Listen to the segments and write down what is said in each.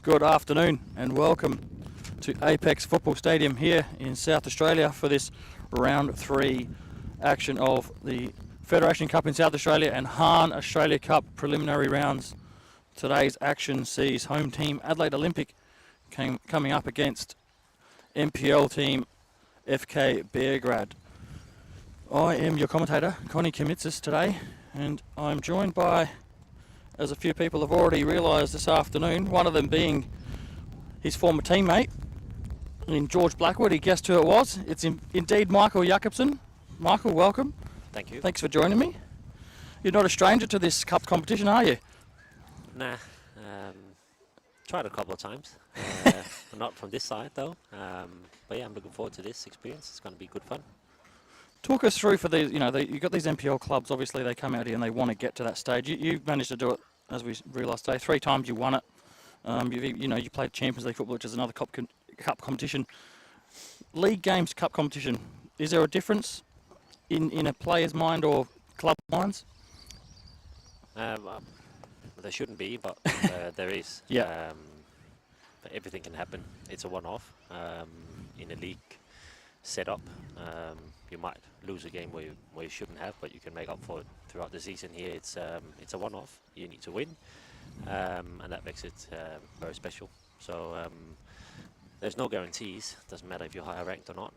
Good afternoon and welcome to Apex Football Stadium here in South Australia for this round 3 action of the Federation Cup in South Australia and Hahn Australia Cup preliminary rounds. Today's action sees home team Adelaide Olympic coming up against MPL team FK Beograd. I am your commentator, Connie Kimitsis, today, and I'm joined by, as a few people have already realised this afternoon, one of them being his former teammate in George Blackwood. He guessed who it was. It's indeed Michael Jakobsen. Michael, welcome. Thank you. Thanks for joining me. You're not a stranger to this cup competition, are you? Nah. Tried a couple of times. Not from this side though. But yeah, I'm looking forward to this experience. It's going to be good fun. Talk us through for these. You've got these MPL clubs. Obviously, they come out here and they want to get to that stage. You managed to do it, as we realised today. 3 times you won it. You played Champions League football, which is another cup competition. League games, cup competition. Is there a difference in a player's mind or club minds? There shouldn't be, but there is. Yeah. But everything can happen. It's a one-off. In a league setup, you might lose a game where you shouldn't have, but you can make up for it throughout the season. Here, it's a one-off. You need to win, and that makes it very special. So there's no guarantees. Doesn't matter if you're higher ranked or not.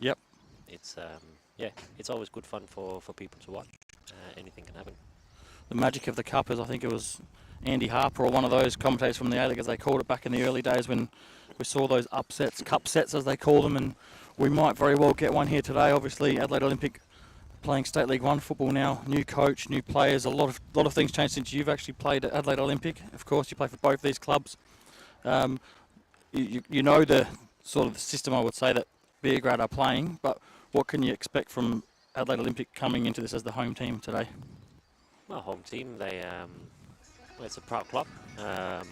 Yep. It's always good fun for people to watch. Anything can happen. The magic of the cup is, I think it was Andy Harper or one of those commentators from the A-League, as they called it back in the early days when we saw those upsets, cup sets as they call them, and we might very well get one here today. Obviously, Adelaide Olympic playing State League 1 football now, new coach, new players, a lot of things changed since you've actually played at Adelaide Olympic. Of course, you play for both these clubs. You know the sort of the system, I would say, that Beograd are playing, but what can you expect from Adelaide Olympic coming into this as the home team today? Well, home team, it's a proud club. I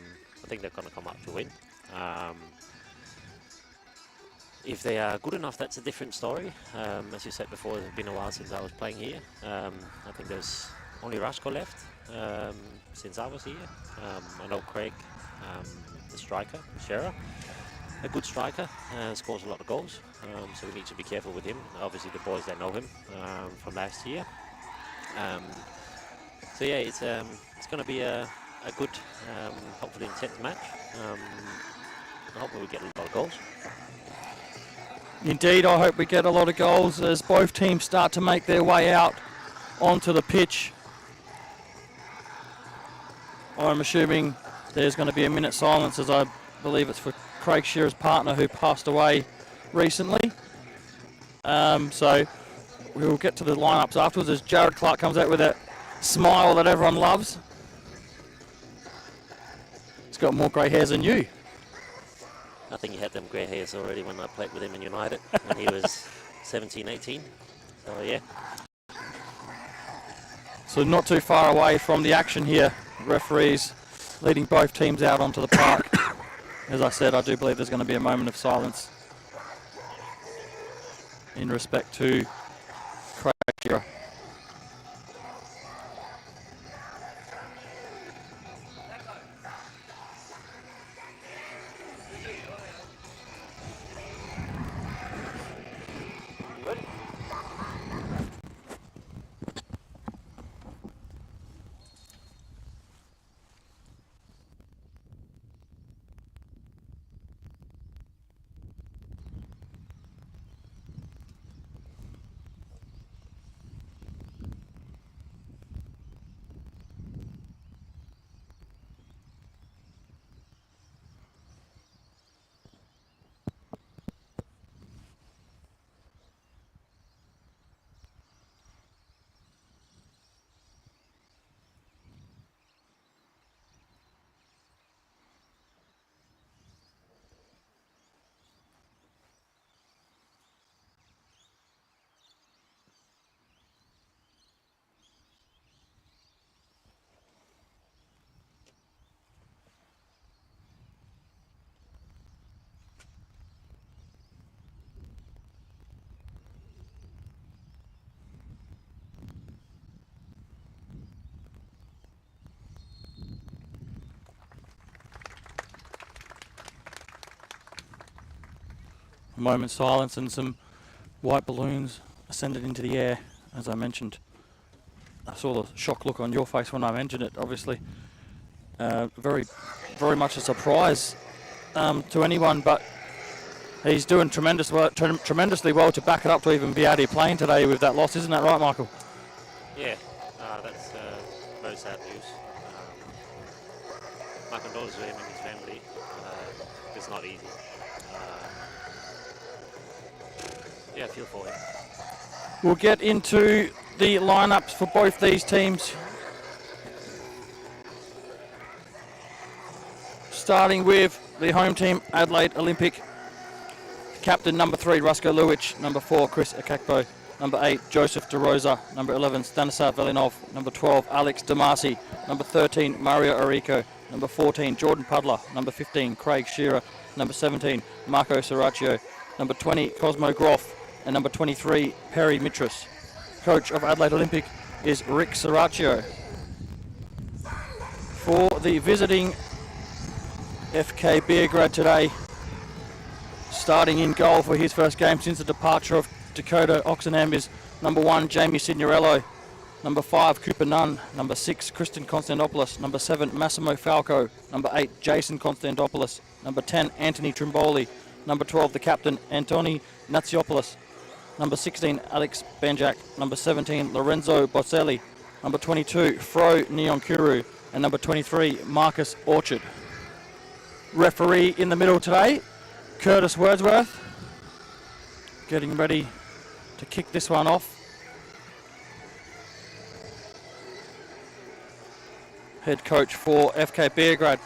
think they're going to come up to win. If they are good enough, that's a different story. As you said before, it's been a while since I was playing here. I think there's only Rasko left since I was here. I know Craig, the striker, Shearer, a good striker, scores a lot of goals. So we need to be careful with him. Obviously, the boys, they know him from last year. So yeah, it's going to be a good, hopefully intense match. I hope we get a lot of goals. Indeed, I hope we get a lot of goals as both teams start to make their way out onto the pitch. I'm assuming there's going to be a minute silence, as I believe it's for Craig Shearer's partner who passed away recently. So we will get to the lineups afterwards as Jared Clark comes out with that smile that everyone loves. He's got more grey hairs than you. I think he had them grey hairs already when I played with him in United when he was 17, 18. So yeah. So not too far away from the action here. Referees leading both teams out onto the park. As I said, I do believe there's going to be a moment of silence in respect to Craig Shearer. moment's silence and some white balloons ascended into the air, as I mentioned. I saw the shock look on your face when I mentioned it, obviously. Very, very much a surprise to anyone, but he's doing tremendously well to back it up to even be out here playing today with that loss. Isn't that right, Michael? Yeah, that's very sad news. My condolences to him and his family. It's not easy. Yeah, I feel for him. We'll get into the lineups for both these teams. Starting with the home team, Adelaide Olympic. Captain number 3, Rusko Luic. Number 4, Chris Akakpo. Number 8, Joseph DeRosa. Number 11, Stanislav Velinov. Number 12, Alex Damasi. Number 13, Mario Arico. Number 14, Jordan Pudler. Number 15, Craig Shearer. Number 17, Marco Serraccio. Number 20, Cosmo Groff. And number 23, Perry Mitras. Coach of Adelaide Olympic is Rick Serraccio. For the visiting FK Beograd today, starting in goal for his first game since the departure of Dakota Oxenham is number 1, Jamie Signorello. Number 5, Cooper Nunn. Number 6, Kristen Konstantopoulos. Number 7, Massimo Falco. Number 8, Jason Konstantopoulos. Number 10, Anthony Trimboli. Number 12, the captain, Antoni Natsiopoulos. Number 16, Alex Banjak. Number 17, Lorenzo Boselli. Number 22, Fro Nyonkuru. And number 23, Marcus Orchard. Referee in the middle today, Curtis Wordsworth, getting ready to kick this one off. Head coach for FK Beograd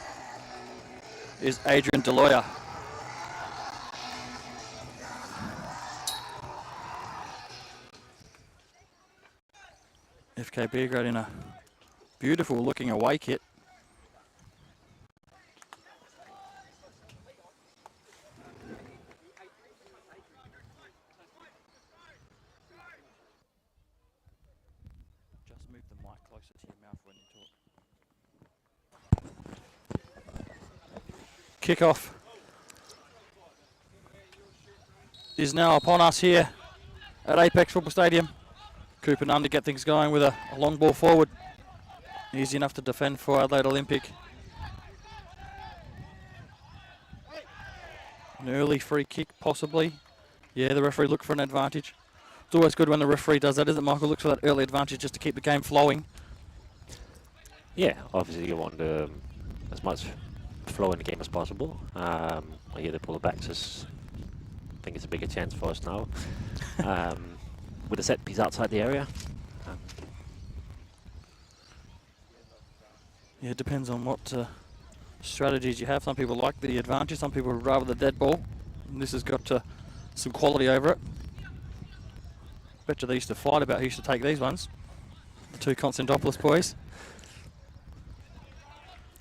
is Adrian Deloya. FK Beograd in a beautiful looking away kit. Just move the mic closer to your mouth when you talk. Kickoff is now upon us here at Apex Football Stadium. Cooper Nunn to get things going with a long ball forward. Easy enough to defend for Adelaide Olympic. An early free kick, possibly. Yeah, the referee looked for an advantage. It's always good when the referee does that, isn't it, Michael? Looks for that early advantage just to keep the game flowing. Yeah, obviously you want as much flow in the game as possible. I hear they pull the backs. I think it's a bigger chance for us now. With a set piece outside the area. Yeah, it depends on what strategies you have. Some people like the advantage, some people would rather the dead ball. And this has got some quality over it. Bet you they used to fight about who used to take these ones. The 2 Konstantopoulos boys.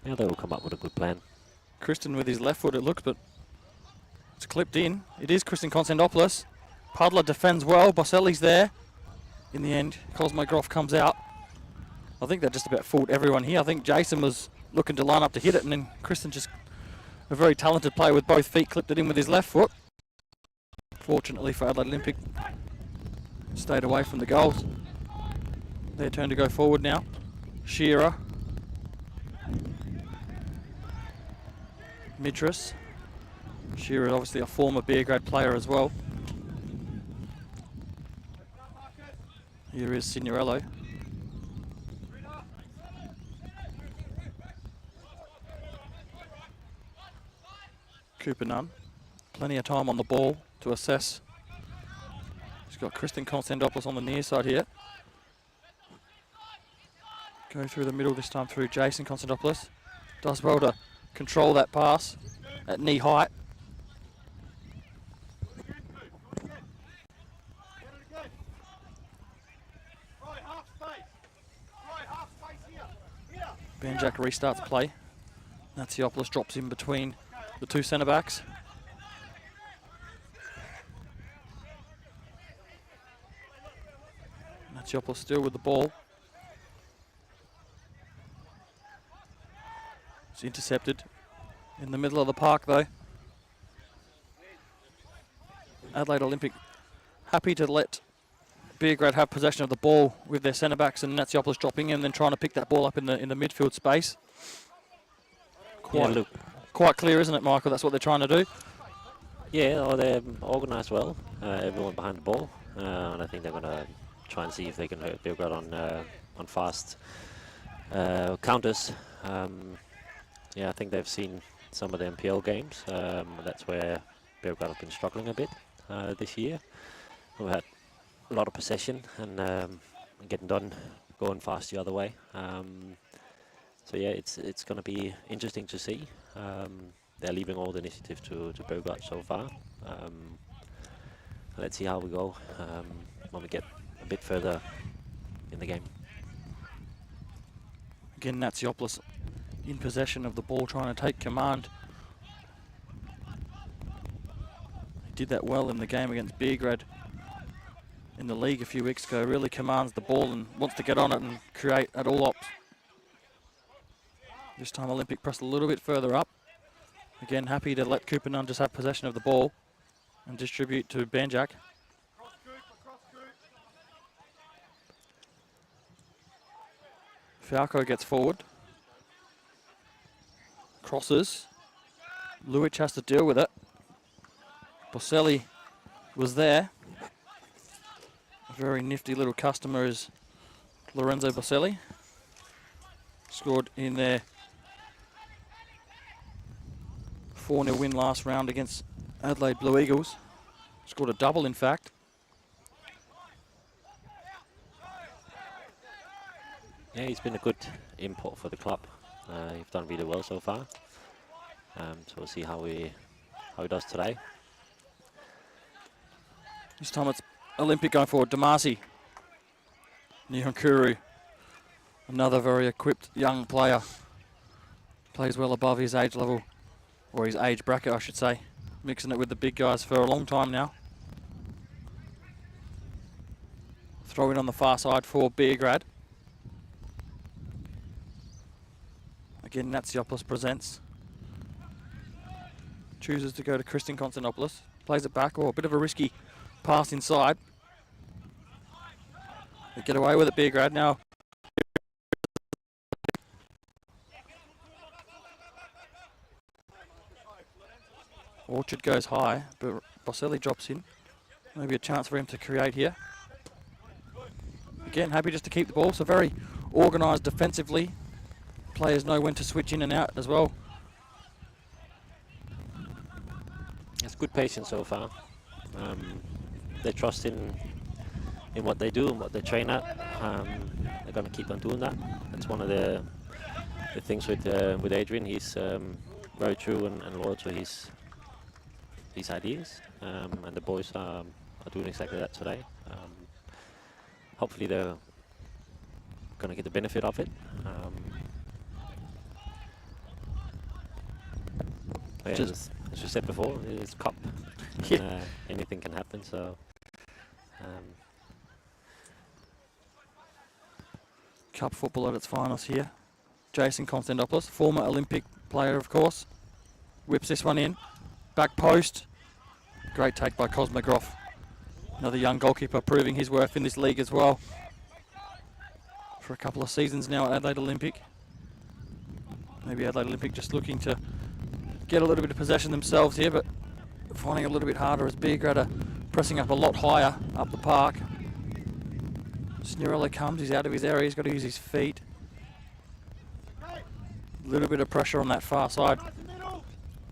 Yeah, they will come up with a good plan. Kristen with his left foot, it looks, but it's clipped in. It is Kristen Konstantopoulos. Pudler defends well. Boselli's there. In the end, Cosmo Groff comes out. I think that just about fooled everyone here. I think Jason was looking to line up to hit it, and then Kristen, just a very talented player with both feet, clipped it in with his left foot. Fortunately for Adelaide Olympic, stayed away from the goals. Their turn to go forward now. Shearer. Mitras. Shearer, obviously a former Beograd player as well. Here is Signorello. Cooper Nunn. Plenty of time on the ball to assess. He's got Kristen Konstantopoulos on the near side here. Go through the middle this time through Jason Konstantopoulos. Does well to control that pass at knee height. Banjak restarts play. Natsiopoulos drops in between the 2 centre backs. Natsiopoulos still with the ball. It's intercepted in the middle of the park though. Adelaide Olympic happy to let Beograd have possession of the ball with their centre backs and Natsiopoulos dropping in and then trying to pick that ball up in the midfield space. Quite clear, isn't it, Michael? That's what they're trying to do. Yeah, they're organised well. Everyone behind the ball, and I think they're going to try and see if they can hurt Beograd on fast counters. Yeah, I think they've seen some of the MPL games. That's where Beograd have been struggling a bit this year. We've had a lot of possession and getting done, going fast the other way. So yeah, it's going to be interesting to see. They're leaving all the initiative to Beograd so far. Let's see how we go when we get a bit further in the game. Again, Natsiopoulos in possession of the ball, trying to take command. He did that well in the game against Beograd in the league a few weeks ago. Really commands the ball and wants to get on it and create at all ops. This time Olympic pressed a little bit further up. Again, happy to let Kupanan just have possession of the ball and distribute to Banjak. Falco gets forward. Crosses. Luic has to deal with it. Boselli was there. A very nifty little customer is Lorenzo Boselli. Scored in their 4-0 win last round against Adelaide Blue Eagles. Scored a double, in fact. Yeah, he's been a good import for the club. He's done really well so far. So we'll see how he does today. This time it's Olympic going forward. Damasi. Nihankuru. Another very equipped young player. Plays well above his age level. Or his age bracket, I should say. Mixing it with the big guys for a long time now. Throw in on the far side for Beograd. Again, Natsiopoulos presents. Chooses to go to Christian Konstantinopoulos. Plays it back. Oh, a bit of a risky pass inside. They get away with it, Beograd now. Orchard goes high, but Boselli drops in. Maybe a chance for him to create here. Again, happy just to keep the ball, so very organised defensively. Players know when to switch in and out as well. It's good patience so far. They trust in what they do and what they train at. They're going to keep on doing that. That's one of the things with Adrian. He's very true and loyal to his ideas, and the boys are doing exactly that today. Hopefully they're going to get the benefit of it. Yeah, as you said before, it's cup. Yeah. Anything can happen. So Cup football at its finals here. Jason Konstantinopoulos, former Olympic player, of course, whips this one in. Back post. Great take by Cosmogroff. Another young goalkeeper proving his worth in this league as well. For a couple of seasons now at Adelaide Olympic. Maybe Adelaide Olympic just looking to get a little bit of possession themselves here, but finding it a little bit harder as Beograd are pressing up a lot higher up the park. Snirello comes, he's out of his area, he's got to use his feet. A little bit of pressure on that far side.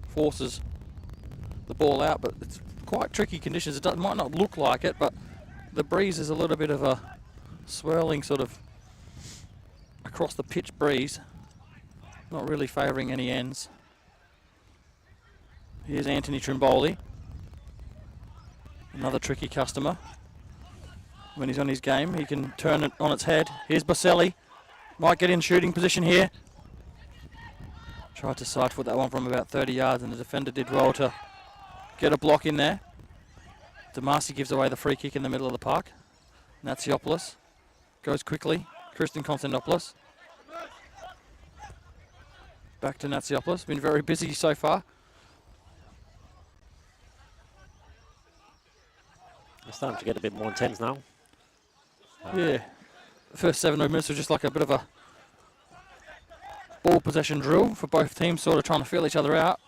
Forces the ball out, but it's quite tricky conditions. It might not look like it, but the breeze is a little bit of a swirling sort of across the pitch breeze. Not really favouring any ends. Here's Anthony Trimboli. Another tricky customer. When he's on his game, he can turn it on its head. Here's Boselli. Might get in shooting position here. Tried to side foot that one from about 30 yards, and the defender did well to get a block in there. Damasi gives away the free kick in the middle of the park. Natsiopoulos goes quickly. Christian Konstantinopoulos. Back to Natsiopoulos. Been very busy so far. starting to get a bit more intense now. Yeah. First 7 minutes were just like a bit of a ball possession drill for both teams, sort of trying to feel each other out.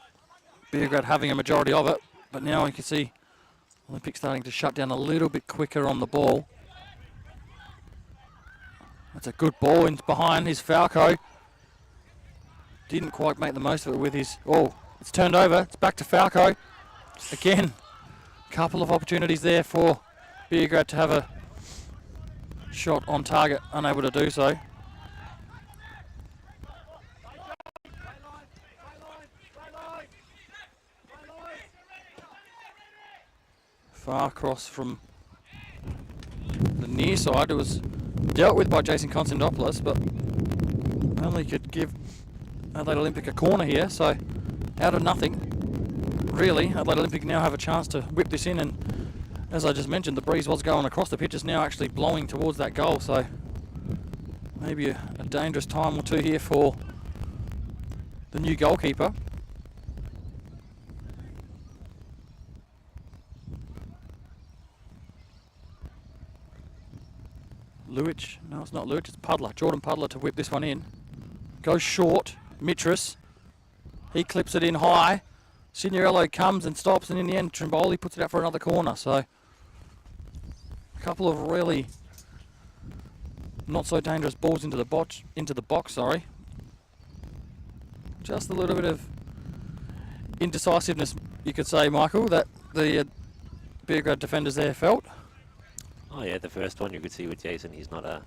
Beograd having a majority of it, but now you can see Olympic starting to shut down a little bit quicker on the ball. That's a good ball in behind his Falco. Didn't quite make the most of it with his... Oh, it's turned over. It's back to Falco. Again, a couple of opportunities there for Beograd to have a shot on target, unable to do so. Far cross from the near side. It was dealt with by Jason Konstantopoulos, but only could give Adelaide Olympic a corner here, so out of nothing, really, Adelaide Olympic now have a chance to whip this in, and as I just mentioned, the breeze was going across the pitch. It's now actually blowing towards that goal, so maybe a dangerous time or two here for the new goalkeeper. Luich, no, it's not Luich, it's Puddler, Jordan Puddler to whip this one in. Goes short, Mitras, he clips it in high. Signorello comes and stops, and in the end, Trimboli puts it out for another corner. So, a couple of really not so dangerous balls into the box. Sorry, just a little bit of indecisiveness, you could say, Michael, that the Beograd defenders there felt. Oh yeah, the first one you could see with Jason, he's not a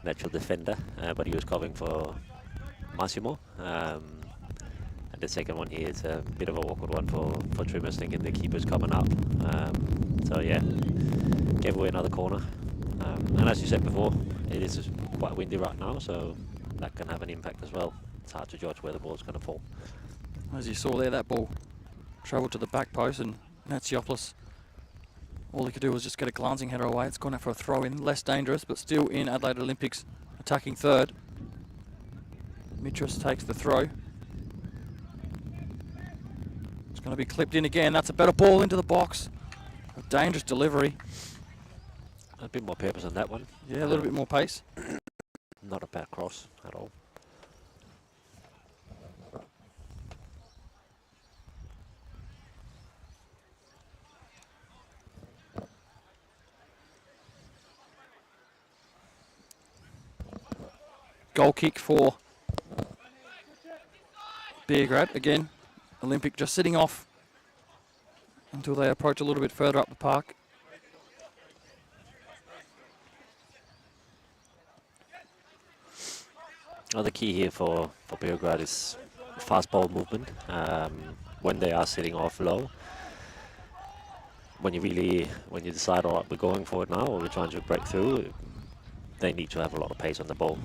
natural defender, but he was covering for Massimo. And the second one here is a bit of an awkward one for Trimmers, thinking the keeper's coming up. So yeah, gave away another corner. And as you said before, it is quite windy right now, so that can have an impact as well. It's hard to judge where the ball's going to fall. As you saw there, that ball travelled to the back post, and Natsiopoulos, all he could do was just get a glancing header away. It's gone out for a throw-in, less dangerous, but still in Adelaide Olympics attacking third. Mitras takes the throw. It's going to be clipped in again. That's a better ball into the box. A dangerous delivery. A bit more purpose on that one. Yeah, a little bit more pace. Not a bad cross at all. Goal kick for Beograd. Again, Olympic just sitting off until they approach a little bit further up the park. Well, the key here for Beograd is fast ball movement. When they are sitting off low, when you decide, all right, we're going for it now, or we're trying to break through, they need to have a lot of pace on the ball.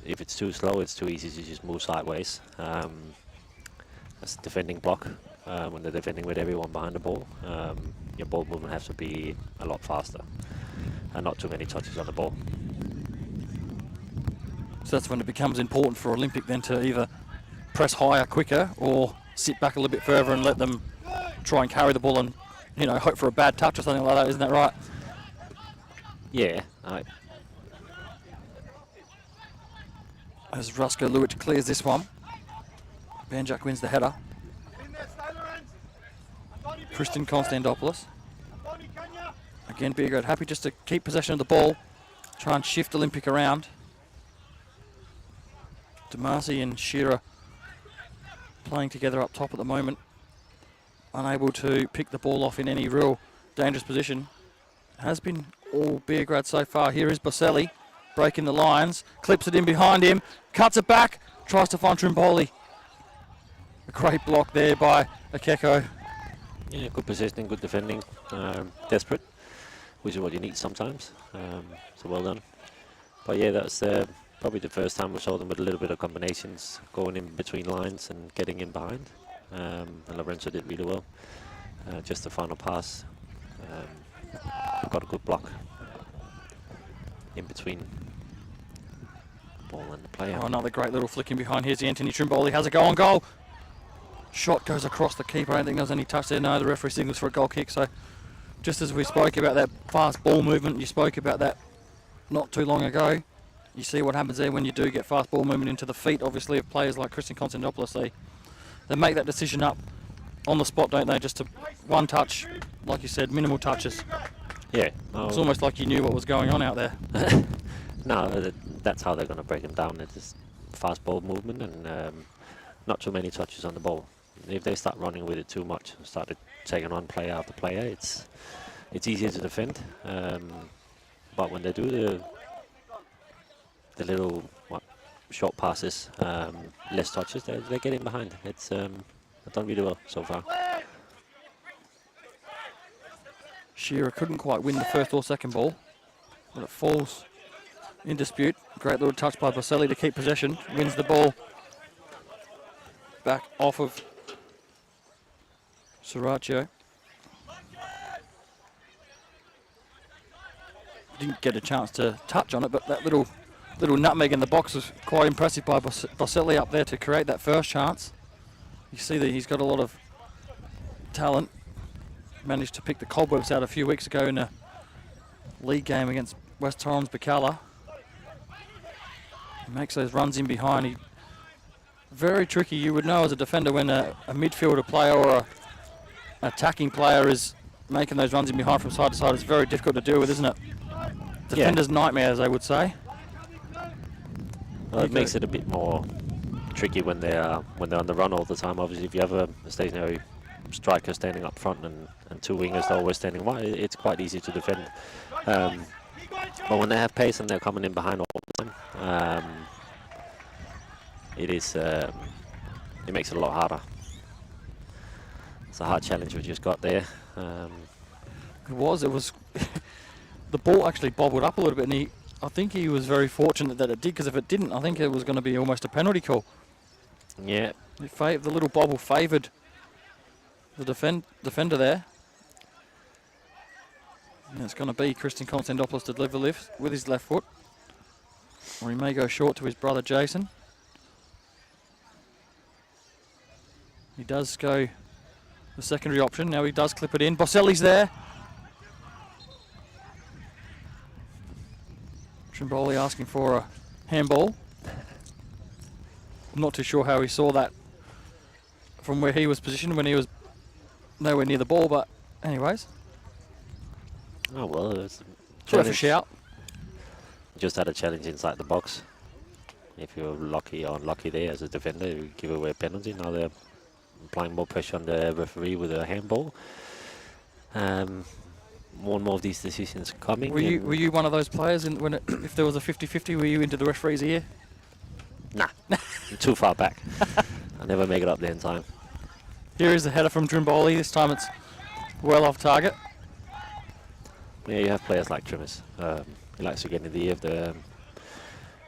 If it's too slow, it's too easy to just move sideways. As a defending block, when they're defending with everyone behind the ball, your ball movement has to be a lot faster and not too many touches on the ball. So that's when it becomes important for Olympic then to either press higher quicker or sit back a little bit further and let them try and carry the ball and, you know, hope for a bad touch or something like that. Isn't that right? Yeah. As Rusko Luich clears this one, Banjak wins the header. Tristan Konstantopoulos. Again, Beograd happy just to keep possession of the ball, try and shift Olympic around. Damasi and Shearer playing together up top at the moment, unable to pick the ball off in any real dangerous position. Has been all Beograd so far. Here is Boselli breaking the lines, clips it in behind him, cuts it back, tries to find Trimboli. A great block there by Akeko. Yeah, good positioning, good defending, desperate, which is what you need sometimes. So well done. But yeah, that's probably the first time we saw them with a little bit of combinations, going in between lines and getting in behind. And Lorenzo did really well. Just the final pass. Got a good block in between ball and the player. Oh, another great little flick in behind. Here's Anthony Trimboli, has a go on goal. shot goes across the keeper. I don't think there was any touch there. No, the referee signals for a goal kick. So just as we spoke about that fast ball movement, you spoke about that not too long ago. You see what happens there when you do get fast ball movement into the feet, obviously, of players like Christian Konstantopoulos. They make that decision up on the spot, don't they? Just to one touch, like you said, minimal touches. Yeah. It's almost like you knew what was going on out there. No, that's how they're going to break them down. It's just fast ball movement and not too many touches on the ball. If they start running with it too much and start taking on player after player, it's easier to defend. But when they do the little short passes, less touches, they're getting behind. It's they've done really well so far. Shearer couldn't quite win the first or second ball, but it falls in dispute. Great little touch by Boselli to keep possession. Wins the ball back off of Sriracho. Didn't get a chance to touch on it, but that little nutmeg in the box was quite impressive by Boselli up there to create that first chance. You see that he's got a lot of talent. Managed to pick the cobwebs out a few weeks ago in a league game against West Torrens Bacala. He makes those runs in behind. Very tricky, you would know as a defender, when a midfielder player or an attacking player is making those runs in behind from side to side. It's very difficult to deal with, isn't it? Defender's nightmare, as they would say. Well, it makes it a bit more tricky when they're on the run all the time. Obviously, if you have a stationary striker standing up front and two wingers always standing wide, it's quite easy to defend. But when they have pace and they're coming in behind all the time, it makes it a lot harder. It's a hard challenge we just got there. It was the ball actually bobbled up a little bit, and I think he was very fortunate that it did, because if it didn't, I think it was going to be almost a penalty call. Yeah. The little bobble favoured the defender there. And it's going to be Christian Konstantopoulos to deliver lift with his left foot. Or he may go short to his brother Jason. He does go the secondary option. Now he does clip it in. Boselli's there. Trimboli asking for a handball. I'm not too sure how he saw that from where he was positioned when he was nowhere near the ball, but anyways. Oh well, it's worth a shout. Just had a challenge inside the box. If you're lucky or unlucky there as a defender, you give away a penalty. Now they're applying more pressure on the referee with a handball. More and more of these decisions coming. Were you one of those players if there was a 50-50, were you into the referee's ear? Nah, I'm too far back. I'll never make it up there in time. Here is the header from Trimboli. This time it's well off target. Yeah, you have players like Trimmers. He likes to get in the ear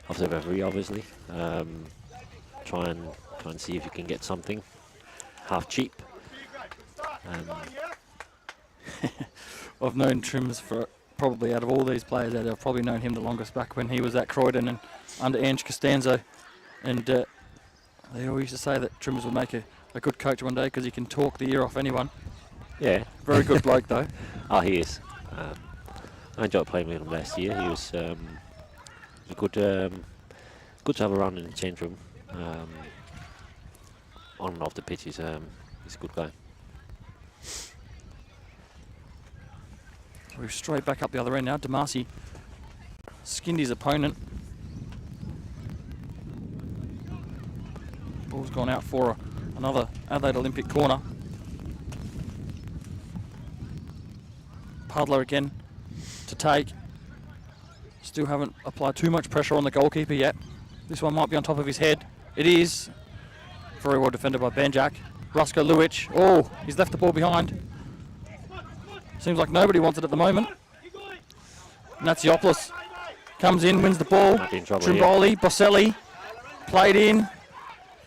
of the referee, obviously. Try and see if you can get something half cheap. I've known Trimmers for probably, out of all these players out there, I've probably known him the longest back when he was at Croydon and under Ange Costanzo. And they always used to say that Trimmers would make a good coach one day because he can talk the ear off anyone. Yeah. Very good bloke though. Oh, he is. I enjoyed playing with him last year. He was good to have around in the change room. On and off the pitch, he's a good guy. We're straight back up the other end now. Damasi skinned his opponent. Ball's gone out for another Adelaide Olympic corner. Puddler again to take. Still haven't applied too much pressure on the goalkeeper yet. This one might be on top of his head. It is. Very well defended by Banjak. Rusko Luic. Oh, he's left the ball behind. Seems like nobody wants it at the moment. Natsiopoulos comes in, wins the ball. Trimboli, Boselli, played in.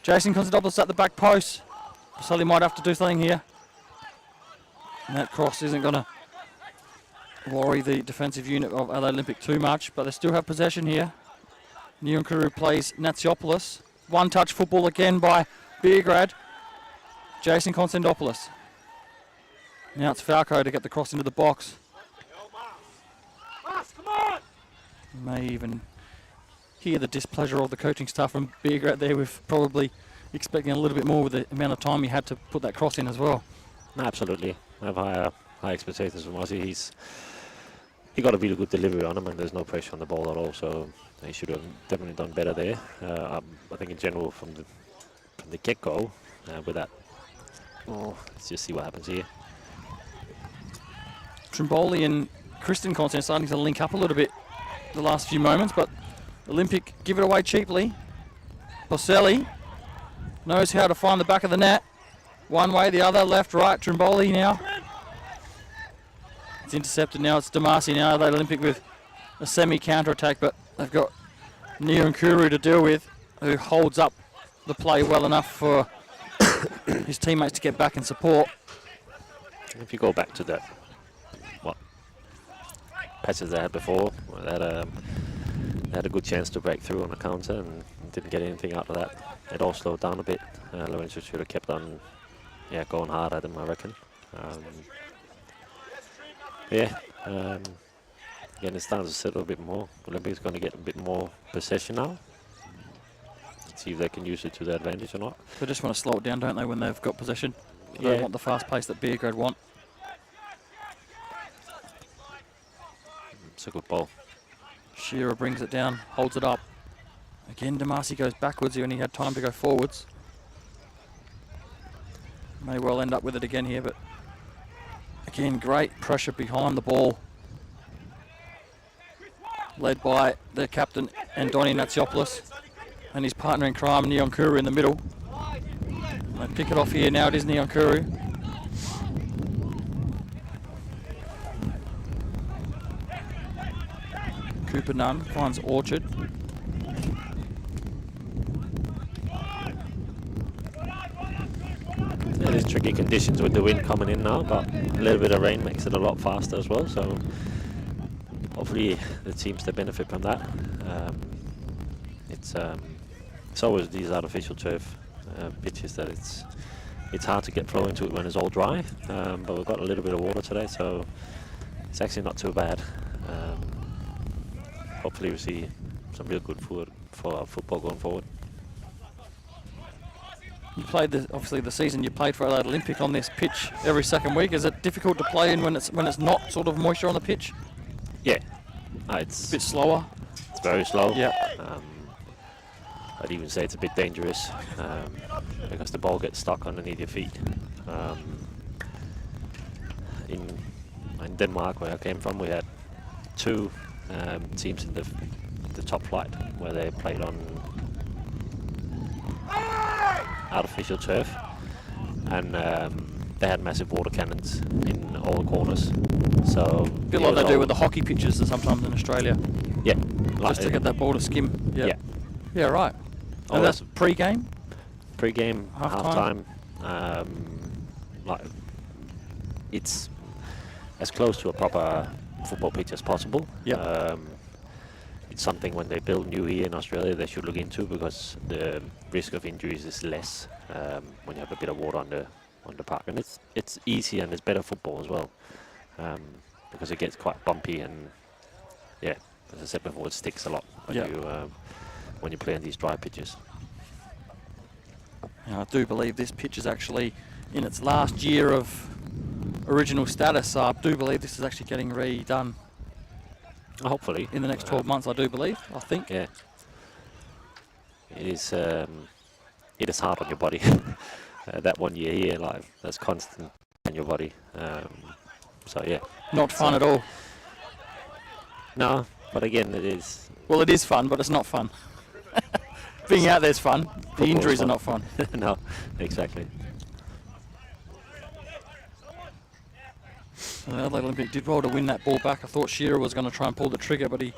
Jason Konstantopoulos at the back post. Boselli might have to do something here. And that cross isn't going to worry the defensive unit of Adelaide Olympic too much, but they still have possession here. Nyunkuru plays Natsiopoulos. One touch football again by Beograd. Jason Konstantopoulos. Now it's Falco to get the cross into the box. You may even hear the displeasure of the coaching staff from Beograd there, with probably expecting a little bit more with the amount of time he had to put that cross in as well. Absolutely. I have high expectations from Ozzy. He got a really good delivery on him, and there's no pressure on the ball at all, so he should have definitely done better there. I think in general from the get-go, with that, let's just see what happens here. Trimboli and Kristen Constant starting to link up a little bit the last few moments, but Olympic give it away cheaply. Boselli knows how to find the back of the net. One way, the other, left, right. Trimboli now. It's intercepted now. It's Damasi now. Adelaide Olympic with a semi-counter attack, but they've got Nyankuru to deal with, who holds up the play well enough for his teammates to get back and support. If you go back to that, patches they had before, they had a good chance to break through on the counter and didn't get anything out of that. It all slowed down a bit. Lorenzo should have kept on, going hard at him, I reckon. Again, it's starting to settle a bit more. Olympic's going to get a bit more possession now. Let's see if they can use it to their advantage or not. They just want to slow it down, don't they, when they've got possession? They don't want the fast pace that Beograd want. It's a good ball. Shearer brings it down, holds it up. Again, Damasi goes backwards. He only had time to go forwards. May well end up with it again here, but again, great pressure behind the ball. Led by the captain, Andoni Natsiopoulos, and his partner in crime, Nyankuru, in the middle. They pick it off here now. It is Nyankuru. Cooper Nunn finds Orchard. It is tricky conditions with the wind coming in now, but a little bit of rain makes it a lot faster as well, so hopefully the teams that benefit from that. It's always these artificial turf pitches that it's hard to get flow into it when it's all dry, but we've got a little bit of water today, so it's actually not too bad. Hopefully we see some real good for our football going forward. You played obviously the season you played for Adelaide Olympic on this pitch every second week. Is it difficult to play in when it's not sort of moisture on the pitch? Yeah, it's a bit slower. It's very slow. Yeah. I'd even say it's a bit dangerous because the ball gets stuck underneath your feet. In Denmark, where I came from, we had two teams in the top flight where they played on artificial turf, and they had massive water cannons in all the corners. So a bit like they do with the hockey pitches sometimes in Australia. Yeah, just to get that ball to skim. Yeah. Yeah, right. Oh, and that's pre-game. Pre-game, half-time. It's as close to a proper football pitch as possible. Yeah. It's something when they build new here in Australia they should look into, because the risk of injuries is less when you have a bit of water on the park, and it's easy and it's better football as well, because it gets quite bumpy, and as I said before, it sticks a lot when you play on these dry pitches. Yeah, I do believe this pitch is actually in its last year of original status. I do believe this is actually getting redone. Hopefully. In the next 12 months, I do believe, I think. Yeah. It is hard on your body. That 1 year here, that's constant on your body. So, yeah. Not fun at all. No, but again, it is. Well, it is fun, but it's not fun. Being out there's fun. The injuries are not fun. No, exactly. Adelaide Olympic did well to win that ball back. I thought Shearer was going to try and pull the trigger, but he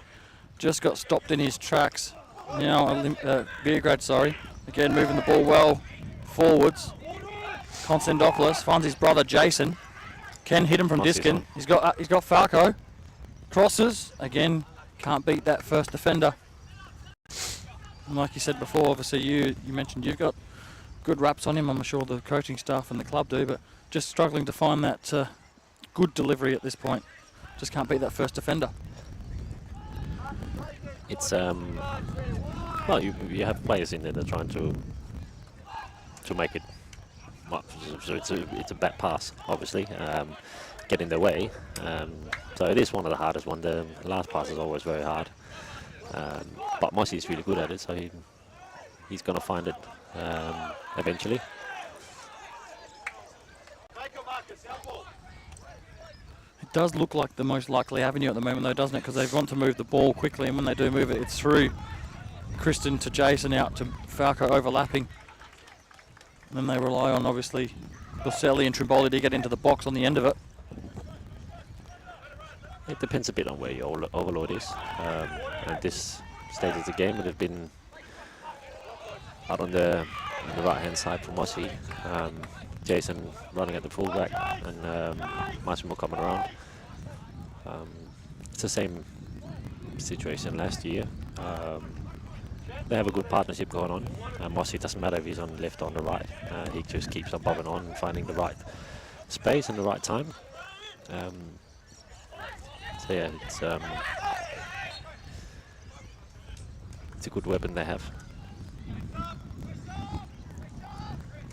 just got stopped in his tracks. Now, Beograd, again moving the ball well forwards. Konstantopoulos finds his brother Jason. Can hit him from Diskin. He's got Falco. Crosses again. Can't beat that first defender. And like you said before, obviously you mentioned you've got good raps on him. I'm sure the coaching staff and the club do, but just struggling to find that good delivery at this point. Just can't beat that first defender. It's well, you have players in there that are trying to make it. Well, so it's a bad pass, obviously, get in their way. So it is one of the hardest ones. The last pass is always very hard. But Mossy is really good at it, so he's going to find it eventually. It does look like the most likely avenue at the moment, though, doesn't it? Because they want to move the ball quickly, and when they do move it, it's through Kristen to Jason, out to Falco, overlapping. And then they rely on, obviously, Boselli and Trimboli to get into the box on the end of it. It depends a bit on where your overload is. At this stage of the game, it would have been out on the right-hand side for Mossy. Jason running at the fullback and Massimo coming around. It's the same situation last year. They have a good partnership going on. Mossy, doesn't matter if he's on the left or on the right. He just keeps on bobbing on and finding the right space and the right time. So yeah, it's a good weapon they have.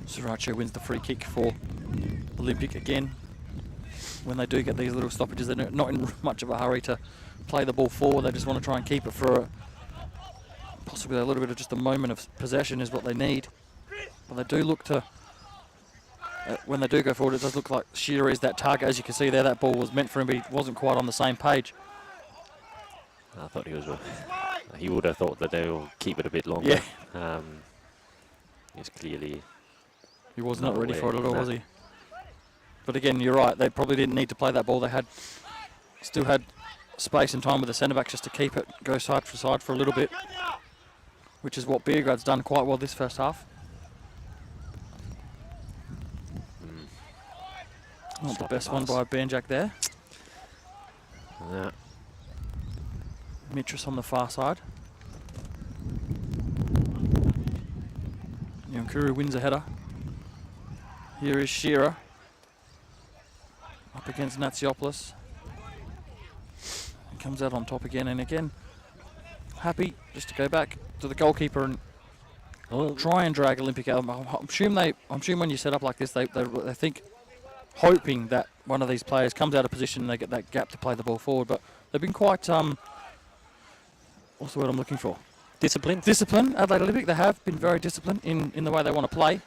Sriracha wins the free kick for Olympic again. When they do get these little stoppages, they're not in much of a hurry to play the ball forward. They just want to try and keep it for possibly a little bit of just a moment of possession is what they need. But they do look to, when they do go forward, it does look like Shearer is that target. As you can see there, that ball was meant for him, but he wasn't quite on the same page. I thought he was. He would have thought that they'll keep it a bit longer. Yeah. He's clearly. He was not ready for it at all, was he? But again, you're right. They probably didn't need to play that ball. They still had space and time with the centre back just to keep it go side for side for a little bit, which is what Beograd's done quite well this first half. Not the best one by Banjak there. Yeah. Mitras on the far side. Yonkuru wins a header. Here is Shearer up against Natsiopoulos. He comes out on top again and again. Happy just to go back to the goalkeeper and try and drag Olympic out. I'm assuming when you set up like this, they think, hoping that one of these players comes out of position and they get that gap to play the ball forward. But they've been quite, what's the word I'm looking for? Disciplined. Adelaide Olympic, they have been very disciplined in the way they want to play.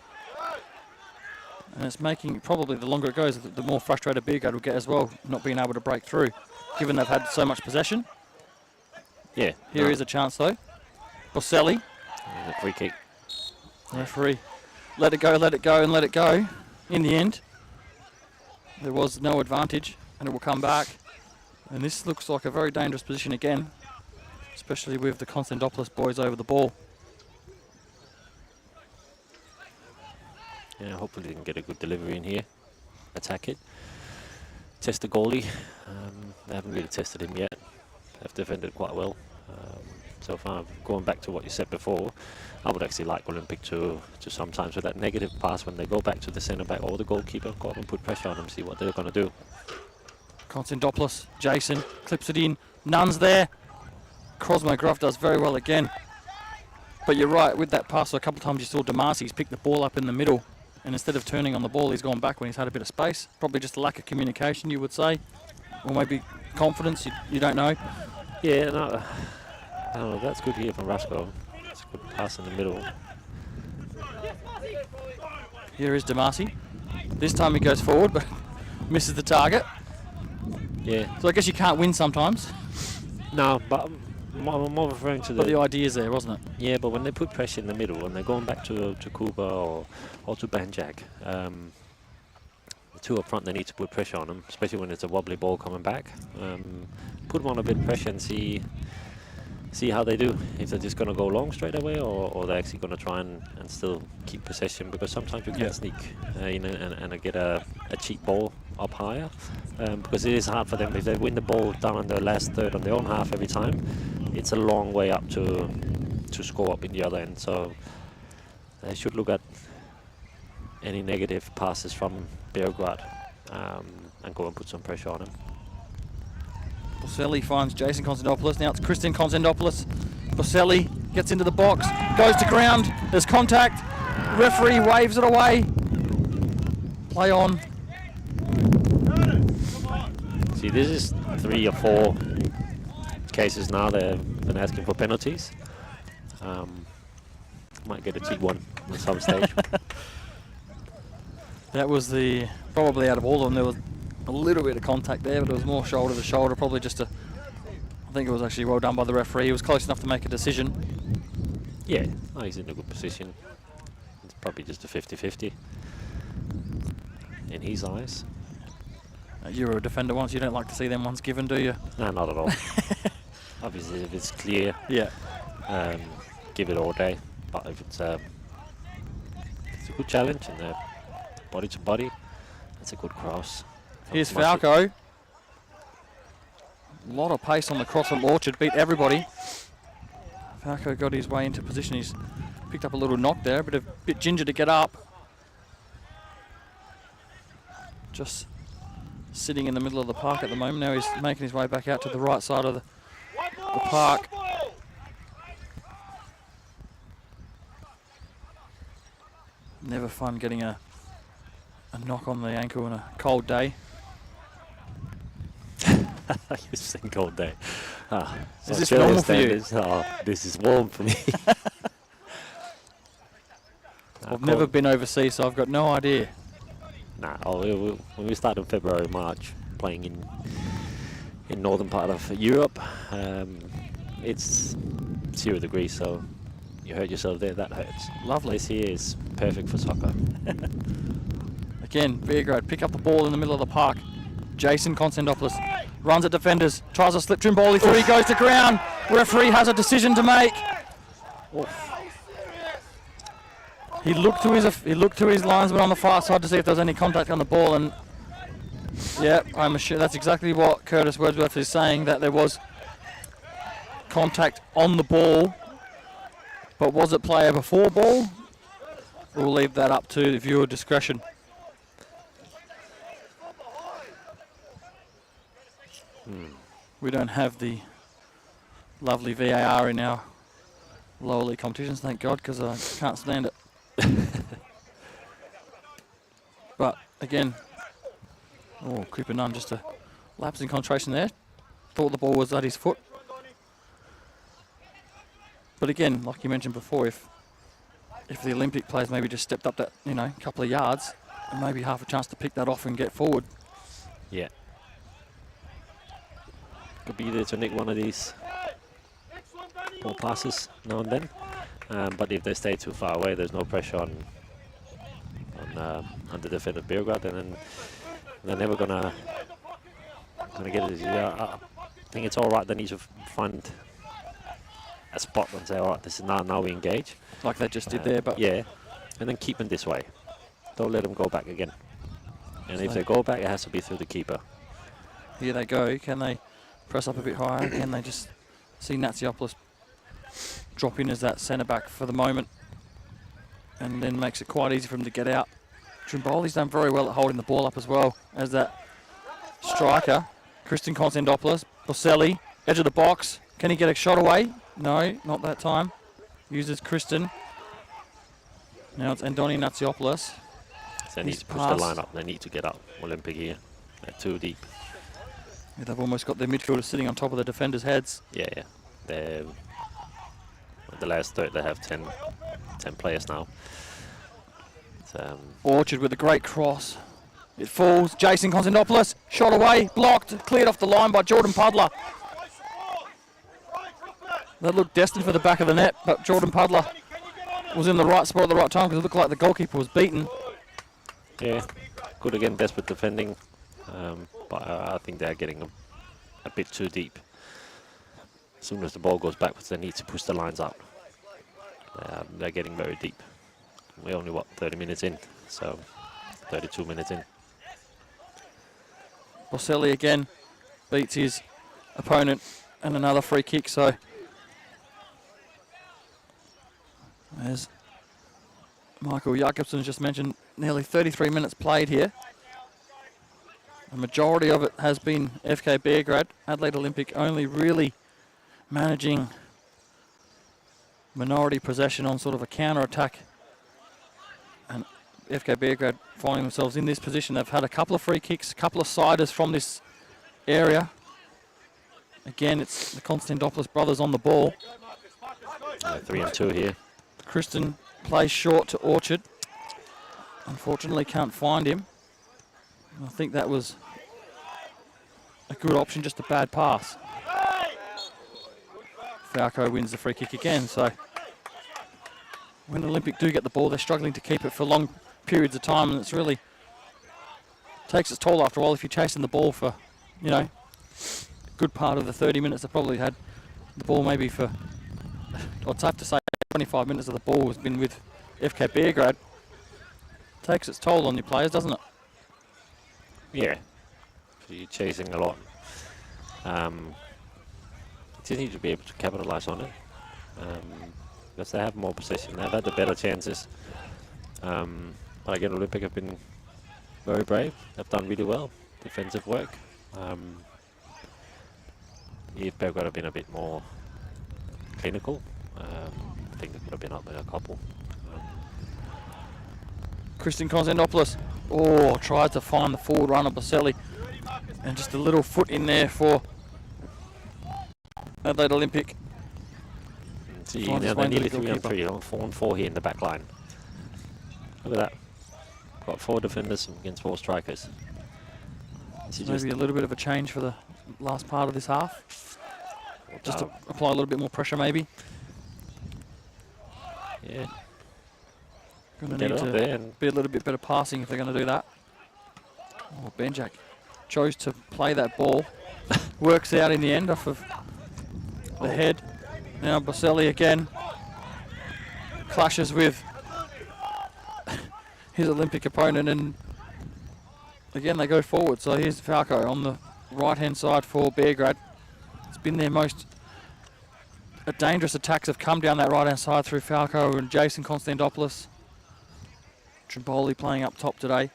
And it's making, probably the longer it goes, the more frustrated Beograd will get as well, not being able to break through, given they've had so much possession. Yeah. Here is a chance though. Boselli. A free kick. Referee. Let it go, and let it go. In the end, there was no advantage, and it will come back. And this looks like a very dangerous position again, especially with the Konstantopoulos boys over the ball. Yeah, hopefully they can get a good delivery in here. Attack it. Test the goalie. They haven't really tested him yet. They've defended quite well so far. Going back to what you said before, I would actually like Olympic to sometimes with that negative pass when they go back to the centre back or the goalkeeper, go up and put pressure on them, see what they're going to do. Konstantopoulos, Jason clips it in. Nunn's there. Cosmo Gruff does very well again. But you're right, with that pass, a couple of times you saw Damasi's pick the ball up in the middle, and instead of turning on the ball, he's gone back when he's had a bit of space. Probably just a lack of communication, you would say, or maybe confidence. You don't know. Yeah, no, that's good here from Rasko. It's a good pass in the middle. Here is Damasi. This time he goes forward, but misses the target. Yeah. So I guess you can't win sometimes. No, but I'm more referring to But the idea is there, wasn't it? Yeah, but when they put pressure in the middle and they're going back to Kuba or to Banjak, the two up front, they need to put pressure on them, especially when it's a wobbly ball coming back. Put them on a bit of pressure and see how they do. If they're just going to go long straight away or they're actually going to try and still keep possession, because sometimes you can sneak in and get a cheap ball up higher, because it is hard for them. If they win the ball down on the last third on their own half every time, it's a long way up to score up in the other end. So they should look at any negative passes from Beograd and go and put some pressure on him. Boselli finds Jason Konstantopoulos. Now it's Christian Konstantopoulos. Boselli gets into the box, goes to ground. There's contact. Referee waves it away. Play on. See, this is 3 or 4 cases now they've been asking for penalties. Might get a cheap one at some stage. That was probably out of all of them, there was a little bit of contact there, but it was more shoulder to shoulder, probably just I think it was actually well done by the referee. He was close enough to make a decision. Yeah, he's in a good position. It's probably just a 50-50 in his eyes. You were a defender once, you don't like to see them ones given, do you? No, not at all. Obviously, if it's clear, yeah, give it all day. But if it's a good challenge and body to body, that's a good cross. Here's Falco. A lot of pace on the cross from Orchard, beat everybody. Falco got his way into position. He's picked up a little knock there, but a bit ginger to get up. Just sitting in the middle of the park at the moment. Now he's making his way back out to the right side of the park. Never fun getting a knock on the ankle on a cold day. You saying cold day. Is this normal for you? This is warm for me. I've never been overseas, so I've got no idea. Nah, when we start in February, March, playing in northern part of Europe, it's 0 degrees, so you hurt yourself there, that hurts. Lovely. This here is perfect for soccer. Again, Beograd pick up the ball in the middle of the park. Jason Konstantopoulos runs at defenders, tries a slip Trimboli through, he goes to ground. Referee has a decision to make. Oof. He looked to his linesman on the far side to see if there was any contact on the ball, and yeah, I'm sure that's exactly what Curtis Wordsworth is saying, that there was contact on the ball. But was it player before ball? We'll leave that up to the viewer discretion. We don't have the lovely VAR in our lower league competitions, thank God, because I can't stand it. But again, Cooper Nunn, just a lapse in concentration there. Thought the ball was at his foot. But again, like you mentioned before, if the Olympic players maybe just stepped up that, couple of yards, and maybe half a chance to pick that off and get forward. Yeah. Could be there to nick one of these ball passes now and then. But if they stay too far away, there's no pressure on the defender Beograd, and then they're never gonna get it. I think it's all right. They need to find a spot and say, all right, this is now we engage, like they just did there. But yeah, and then keep them this way. Don't let them go back again. And if they go back, it has to be through the keeper. Here they go. Can they press up a bit higher? Can they just see Natsiopoulos drop in as that centre back for the moment, and then makes it quite easy for him to get out. Trimboli's done very well at holding the ball up as well as that striker. Christian Konstantopoulos, Boselli, edge of the box. Can he get a shot away? No, not that time. Uses Christian. Now it's Andoni Natsiopoulos. So they need to push the line up. They need to get up. Olympic here. They're too deep. Yeah, they've almost got their midfielders sitting on top of the defenders' heads. Yeah. The last third, they have 10 players now. Orchard with a great cross. It falls. Jason Konstantopoulos, shot away, blocked, cleared off the line by Jordan Pudler. That looked destined for the back of the net, but Jordan Pudler was in the right spot at the right time because it looked like the goalkeeper was beaten. Yeah, good again, desperate defending, but I think they're getting a bit too deep. As soon as the ball goes backwards, they need to push the lines up. They're getting very deep. We're only, 30 minutes in, so 32 minutes in. Boselli again beats his opponent, and another free kick, so there's Michael Jakobsen just mentioned nearly 33 minutes played here. The majority of it has been FK Beograd. Adelaide Olympic only really managing minority possession on sort of a counter-attack. And FK Beograd finding themselves in this position. They've had a couple of free kicks, a couple of siders from this area. Again, it's the Konstantopoulos brothers on the ball. 3-2 here. Kristen plays short to Orchard. Unfortunately, can't find him. I think that was a good option, just a bad pass. Falco wins the free kick again, so when Olympic do get the ball, they're struggling to keep it for long periods of time, and it's really takes its toll after a while if you're chasing the ball for, you know, a good part of the 30 minutes. They probably had the ball maybe for, it's safe to say 25 minutes of the ball has been with FK Beograd. Takes its toll on your players, doesn't it? Yeah, so you're chasing a lot. You need to be able to capitalise on it, because they have more possession. They've had the better chances. But again, Olympic have been very brave. They've done really well defensive work. If Beograd have been a bit more clinical, I think they could have been up with a couple. Kristen Konstantopoulos, tried to find the forward runner, Baselli, and just a little foot in there for Adelaide Olympic. See, now they're nearly 3-on-3, 4-on-4 here in the back line. Look at that. Got 4 defenders against 4 strikers. Maybe a little bit of a change for the last part of this half. Just to apply a little bit more pressure, maybe. Yeah. Going to need to be a little bit better passing if they're going to do that. Benjak chose to play that ball. Works out in the end off of the head. Now Baselli again clashes with his Olympic opponent, and again they go forward. So here's Falco on the right hand side for Beograd. It's been their most dangerous attacks have come down that right hand side through Falco and Jason Konstantopoulos. Trimboli playing up top today.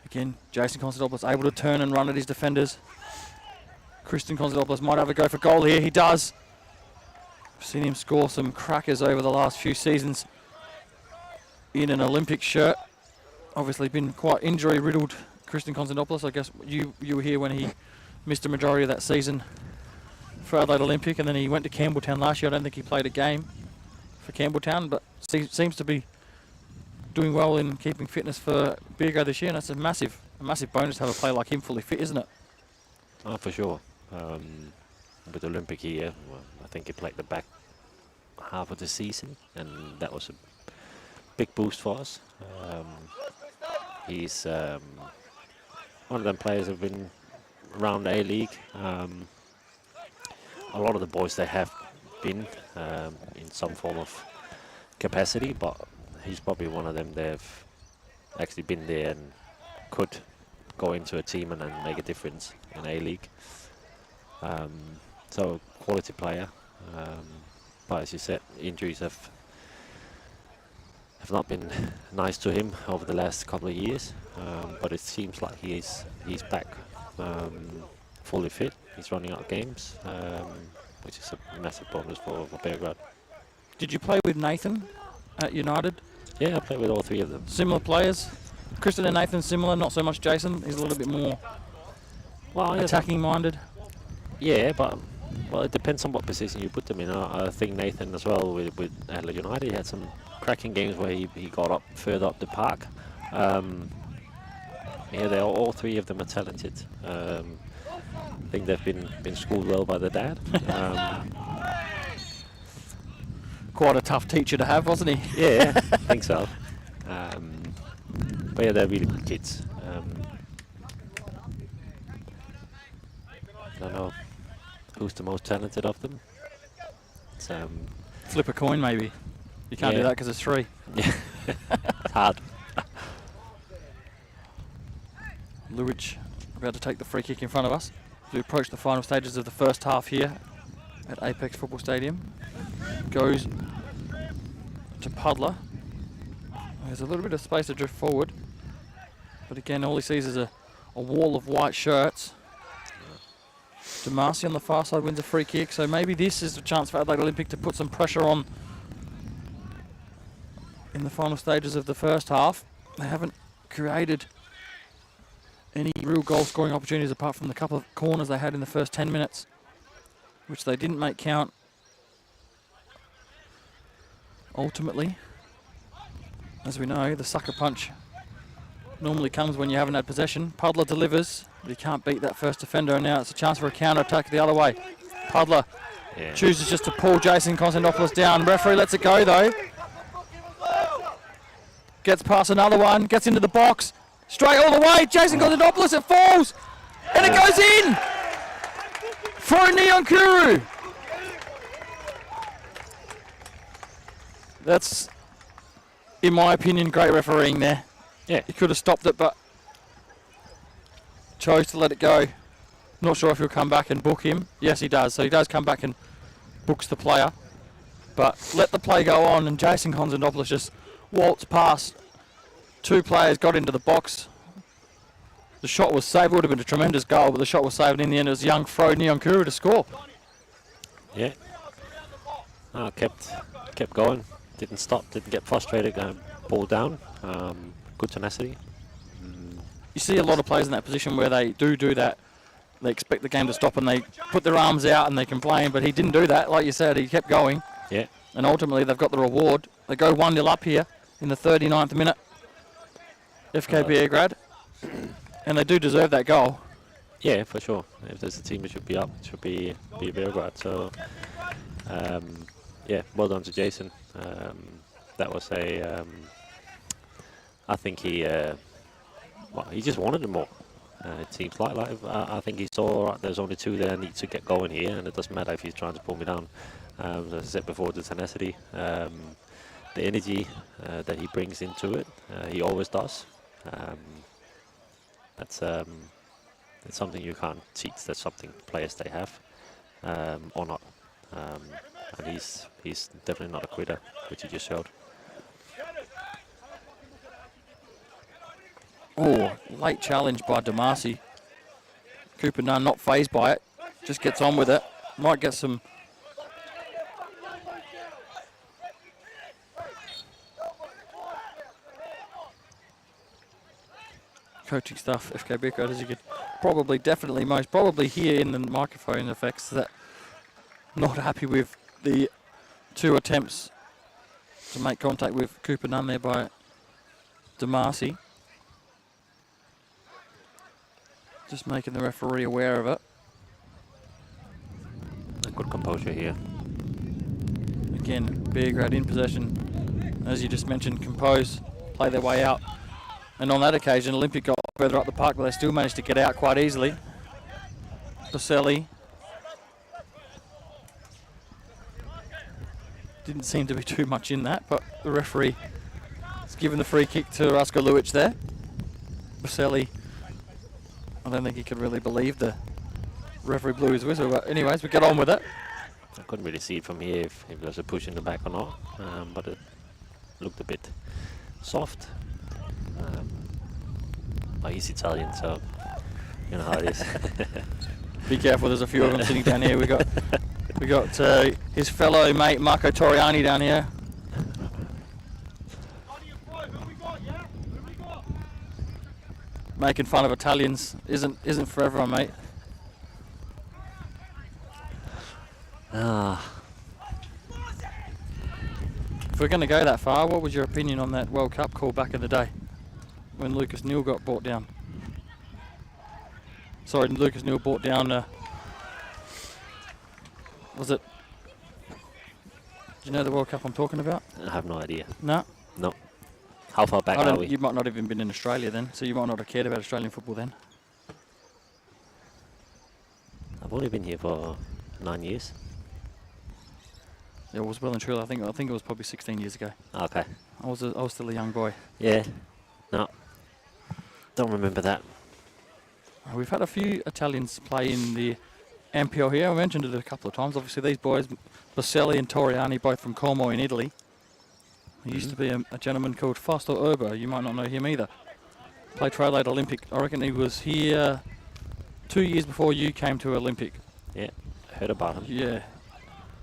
Again, Jason Konstantopoulos able to turn and run at his defenders. Kristen Konstantopoulos might have a go for goal here. He does. I've seen him score some crackers over the last few seasons in an Olympic shirt. Obviously been quite injury riddled, Kristen Konstantopoulos. I guess you were here when he missed a majority of that season for Adelaide Olympic, and then he went to Campbelltown last year. I don't think he played a game for Campbelltown, but seems to be doing well in keeping fitness for Beograd this year, and that's a massive bonus to have a player like him fully fit, isn't it? Oh, for sure. With Olympic here, well, I think he played the back half of the season, and that was a big boost for us. He's one of them players who've been around the A-League. A lot of the boys, they have been in some form of capacity, but he's probably one of them they've actually been there and could go into a team and then make a difference in A-League. So quality player, but as you said, injuries have not been nice to him over the last couple of years. But it seems like he's back, fully fit. He's running out games, which is a massive bonus for Beograd. Did you play with Nathan at United? Yeah, I played with all 3 of them. Similar players? Kristen and Nathan similar, not so much Jason. He's a little bit more attacking minded. Yeah, but well, it depends on what position you put them in. I think Nathan as well with Adelaide United, he had some cracking games where he got up further up the park. Yeah, all 3 of them are talented. I think they've been schooled well by the dad. Quite a tough teacher to have, wasn't he? Yeah, I think so. But yeah, they're really good kids. I don't know who's the most talented of them. It's, flip a coin, maybe. You can't do that because it's 3. Yeah, it's hard. Luic about to take the free kick in front of us. We approach the final stages of the first half here at Apex Football Stadium. Goes to Puddler. There's a little bit of space to drift forward. But again, all he sees is a wall of white shirts. Damasi on the far side wins a free kick, so maybe this is a chance for Adelaide Olympic to put some pressure on in the final stages of the first half. They haven't created any real goal scoring opportunities apart from the couple of corners they had in the first 10 minutes, which they didn't make count ultimately. As we know, the sucker punch normally comes when you haven't had possession. Puddler delivers, but he can't beat that first defender, and now it's a chance for a counter-attack the other way. Puddler chooses just to pull Jason Konstantopoulos down. Referee lets it go though. Gets past another one, gets into the box, straight all the way, Jason Konstantopoulos, it falls, and it goes in for a Nyonkuru. That's, in my opinion, great refereeing there. Yeah. He could have stopped it, but chose to let it go. Not sure if he'll come back and book him. Yes, he does. So he does come back and books the player. But let the play go on, and Jason Konstantopoulos just waltzed past two players, got into the box. The shot was saved. It would have been a tremendous goal, but the shot was saved. In the end, it was young Fro Nyonkuru to score. Yeah. Kept going. Didn't stop. Didn't get frustrated. Ball down. Good tenacity. You see a lot of players in that position where they do that. They expect the game to stop and they put their arms out and they complain, but he didn't do that. Like you said, he kept going. Yeah. And ultimately they've got the reward. They go 1-0 up here in the 39th minute. FK Beograd. And they do deserve that goal. Yeah, for sure. If there's a team that should be up, it should be Beograd. So, yeah, well done to Jason. That was I think he just wanted it more. It seems like I think he saw, right, there's only two there, I need to get going here, and it doesn't matter if he's trying to pull me down. As I said before, the tenacity, the energy that he brings into it, he always does. That's it's something you can't teach. That's something players they have or not. And he's definitely not a quitter, which he just showed. Oh, late challenge by Damasi. Cooper Nunn not fazed by it. Just gets on with it. Might get some coaching stuff, FK Beograd, as you could most probably hear in the microphone effects, that not happy with the two attempts to make contact with Cooper Nunn there by Damasi. Just making the referee aware of it. A good composure here. Again, Beograd in possession, as you just mentioned, compose, play their way out. And on that occasion, Olympic got further up the park, but they still managed to get out quite easily. Baselli didn't seem to be too much in that, but the referee has given the free kick to Rasko Luic there. Baselli, I don't think he could really believe the referee blew his whistle, but anyways, we get on with it. I couldn't really see it from here if there was a push in the back or not, but it looked a bit soft. But he's Italian, so you know how it is. Be careful, there's a few of them sitting down here. We got his fellow mate Marco Toriani down here. Making fun of Italians isn't for everyone, mate. If we're going to go that far, what was your opinion on that World Cup call back in the day when Lucas Neal got brought down? Sorry, Lucas Neal brought down. Was it? Do you know the World Cup I'm talking about? I have no idea. No. No. How far back are we? You might not have even been in Australia then, so you might not have cared about Australian football then. I've only been here for 9 years. It was well and truly. I think it was probably 16 years ago. Okay. I was still a young boy. Yeah. No. Don't remember that. We've had a few Italians play in the MPL here. I mentioned it a couple of times. Obviously, these boys, Baselli and Toriani, both from Como in Italy. He used to be a gentleman called Foster Urber. You might not know him either. Played for Adelaide Olympic. I reckon he was here 2 years before you came to Olympic. Yeah, heard about him. Yeah,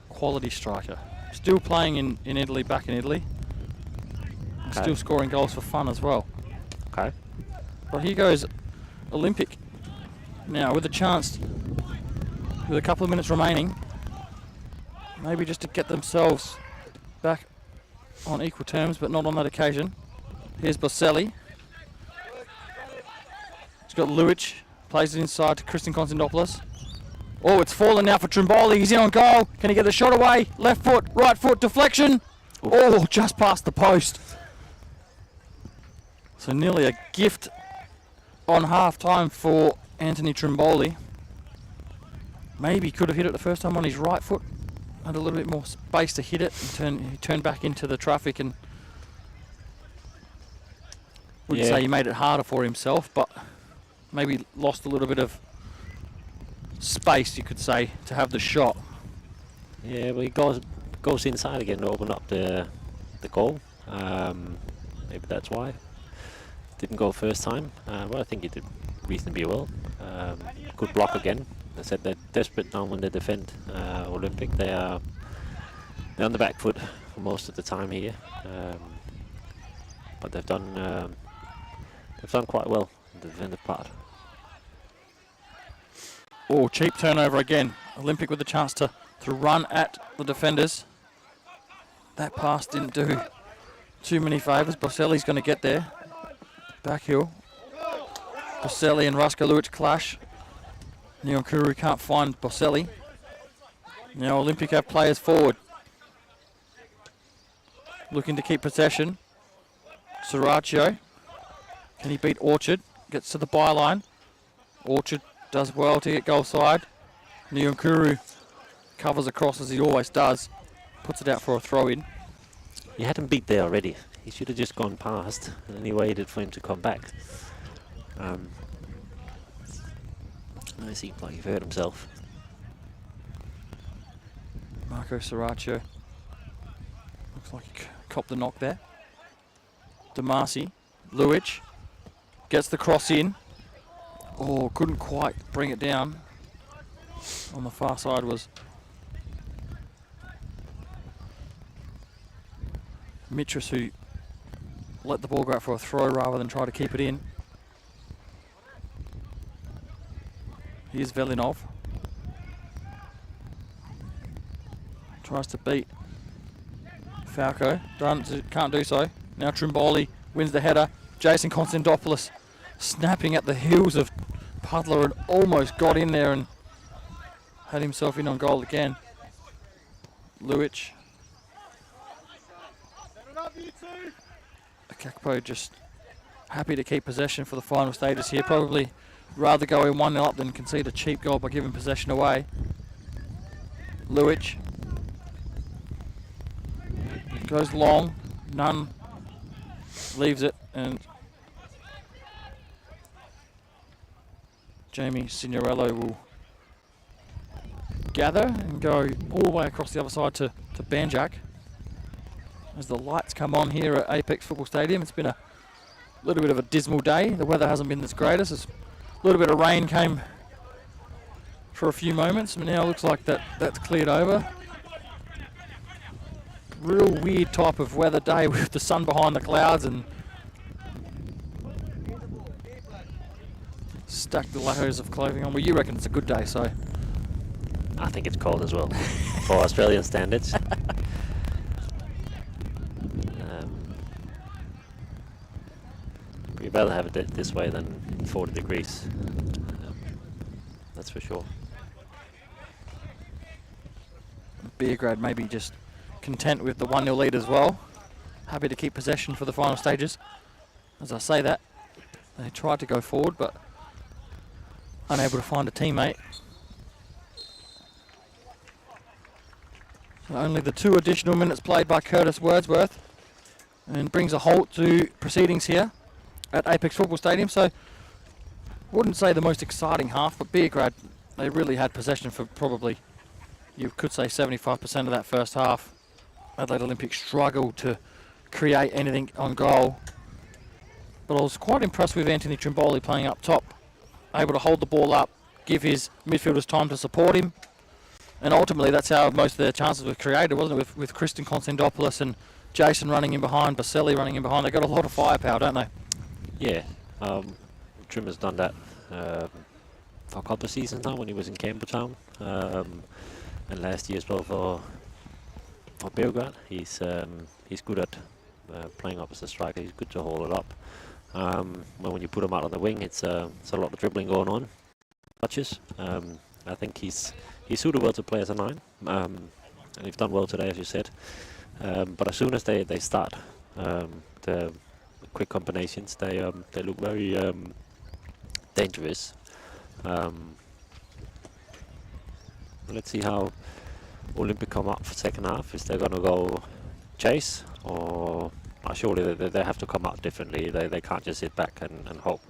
quality striker. Still playing in Italy, back in Italy. Okay. Still scoring goals for fun as well. Okay. But here goes Olympic. Now with a chance, with a couple of minutes remaining, maybe just to get themselves back on equal terms, but not on that occasion. Here's Boselli. He's got Luic, plays it inside to Christian Konstantopoulos. Oh, it's fallen now for Trimboli. He's in on goal. Can he get the shot away? Left foot, right foot, deflection. Oh, just past the post. So nearly a gift on half-time for Anthony Trimboli. Maybe could have hit it the first time on his right foot. Had a little bit more space to hit it and he turned back into the traffic and wouldn't say he made it harder for himself, but maybe lost a little bit of space, you could say, to have the shot. Yeah, but he goes inside again to open up the goal. Maybe that's why. Didn't go first time. Well, I think he did reasonably well. Good block again. I said they're desperate now when they defend Olympic. They're on the back foot for most of the time here, but they've done quite well in the defensive part. Oh, cheap turnover again. Olympic with the chance to run at the defenders. That pass didn't do too many favours. Boselli's going to get there. Back heel. Boselli and Rasko Luic clash. Nyonkuru can't find Boselli. Now Olympic have players forward. Looking to keep possession. Sriracho. Can he beat Orchard? Gets to the byline. Orchard does well to get goal side. Nyonkuru covers across as he always does. Puts it out for a throw in. You had him beat there already. He should have just gone past and then he waited for him to come back. It seems like he hurt himself. Marco Sriracho. Looks like he copped the knock there. Damasi. Luic. Gets the cross in. Oh, couldn't quite bring it down. On the far side was Mitras, who let the ball go out for a throw rather than try to keep it in. Here's Velinov. Tries to beat Falco. Can't do so. Now Trimboli wins the header. Jason Konstantopoulos snapping at the heels of Puddler and almost got in there and had himself in on goal again. Luic. Akakpo just happy to keep possession for the final stages here. Probably rather go in 1-0 up than concede a cheap goal by giving possession away. Luic goes long. None leaves it and Jamie Signorello will gather and go all the way across the other side to Banjak. As the lights come on here at Apex Football Stadium, it's been a little bit of a dismal day. The weather hasn't been this greatest. A little bit of rain came for a few moments, but now it looks like that's cleared over. Real weird type of weather day with the sun behind the clouds and stacked the layers of clothing on. Well, you reckon it's a good day, so. I think it's cold as well for Australian standards. You'd rather have it this way than 40 degrees. That's for sure. Beograd maybe just content with the 1-0 lead as well. Happy to keep possession for the final stages. As I say that, they tried to go forward but unable to find a teammate. So only the 2 additional minutes played by Curtis Wordsworth and brings a halt to proceedings here at Apex Football Stadium. So wouldn't say the most exciting half, but Beograd, they really had possession for probably, you could say, 75% of that first half. Adelaide Olympic struggled to create anything on goal. But I was quite impressed with Anthony Trimboli playing up top, able to hold the ball up, give his midfielders time to support him. And ultimately, that's how most of their chances were created, wasn't it? With Christian Konstantopoulos and Jason running in behind, Baselli running in behind. They've got a lot of firepower, don't they? Yeah, Trim has done that for a couple of seasons now when he was in Campbelltown, and last year as well for Beograd. He's good at playing up as a striker. He's good to hold it up. But when you put him out on the wing, it's a lot of dribbling going on. Touches. I think he's suited well to play as a 9, and he's done well today, as you said. But as soon as they start the quick combinations, they look very dangerous. Let's see how Olympic come up for second half. Is they going to go chase, or surely they have to come out differently? They can't just sit back and hope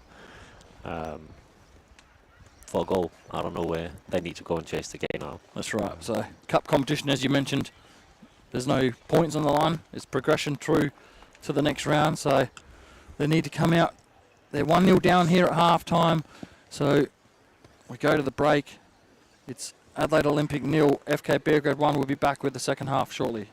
for a goal out of nowhere. They need to go and chase the game now. That's right. So, cup competition, as you mentioned, there's no points on the line. It's progression through to the next round. So, they need to come out. They're 1-0 down here at half time. So, we go to the break. It's Adelaide Olympic 0, FK Beograd 1. We'll be back with the second half shortly.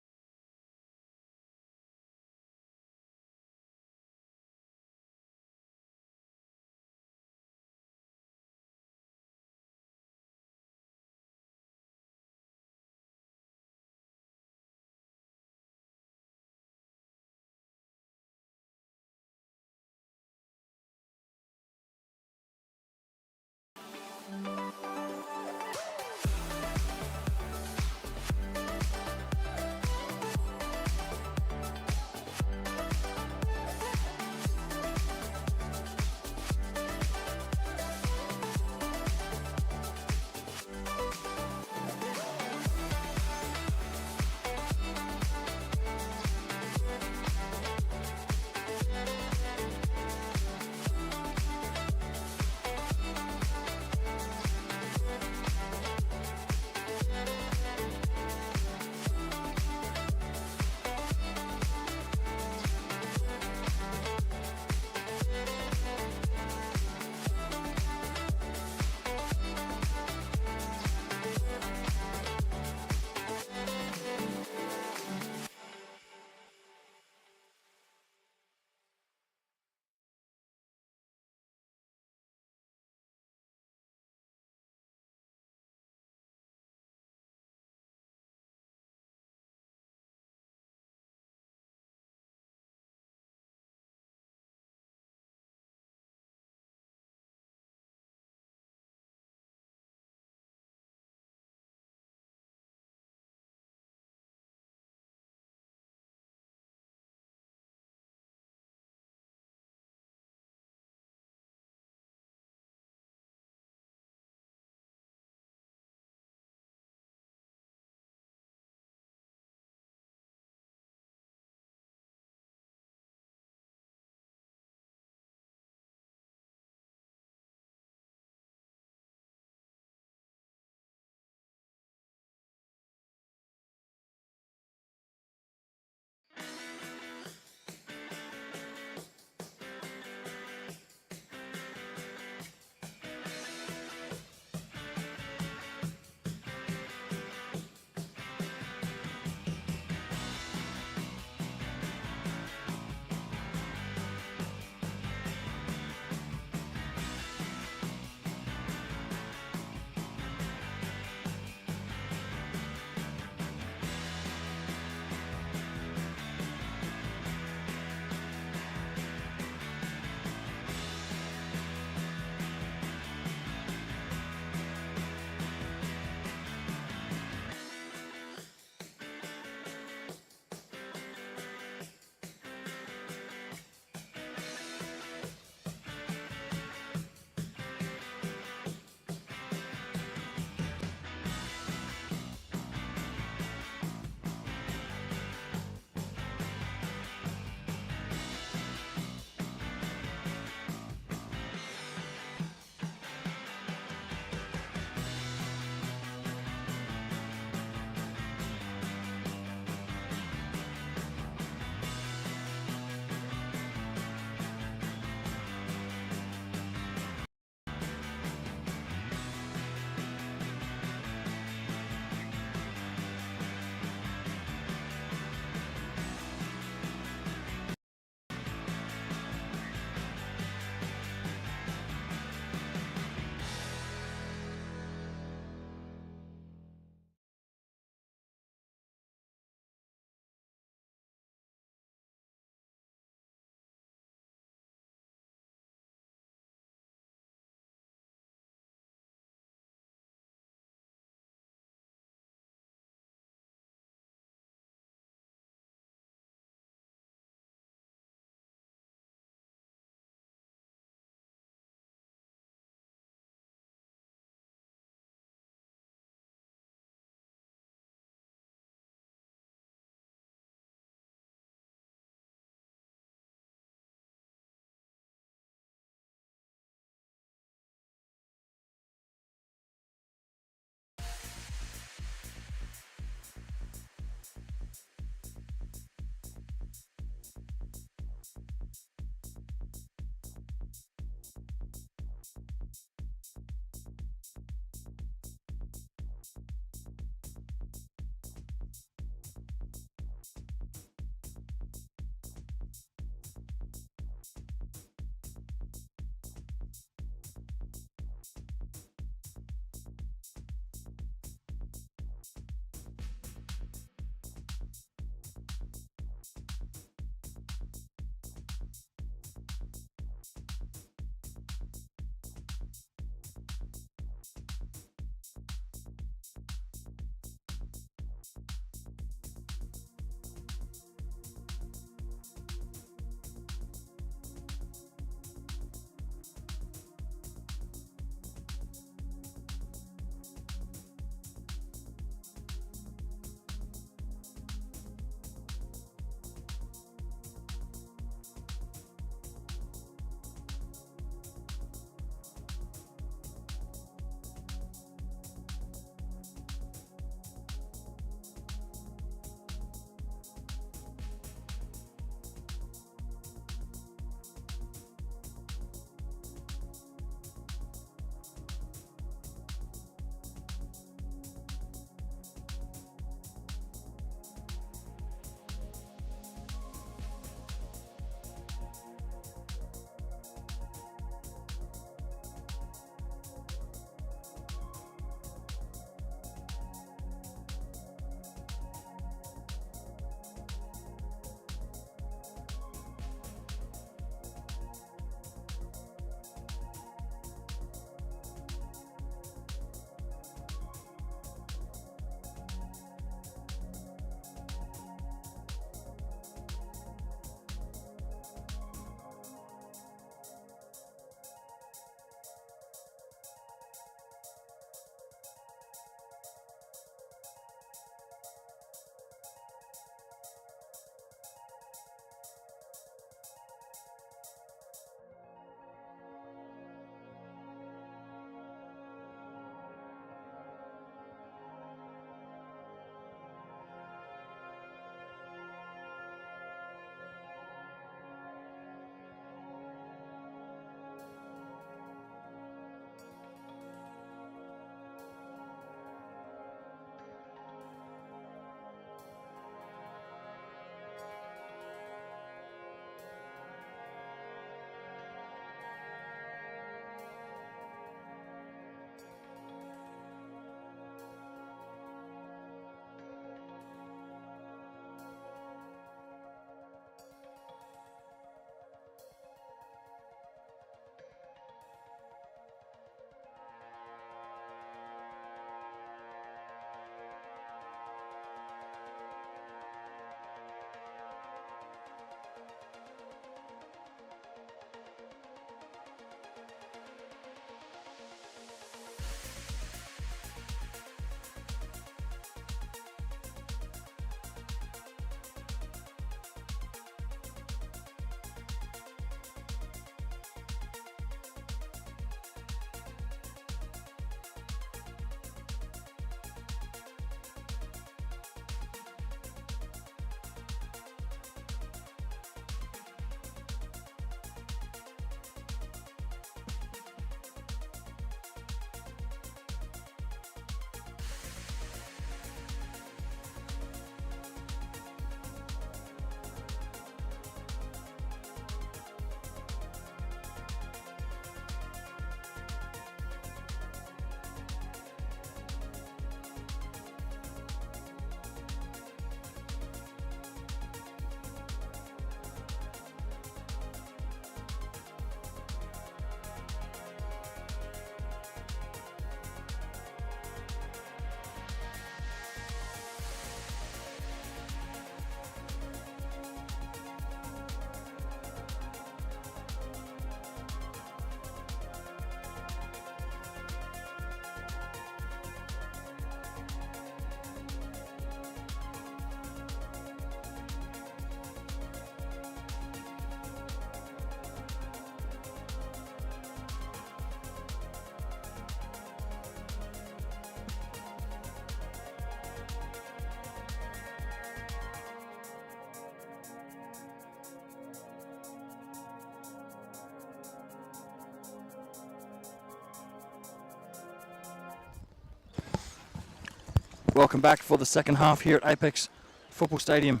Welcome back for the second half here at Apex Football Stadium.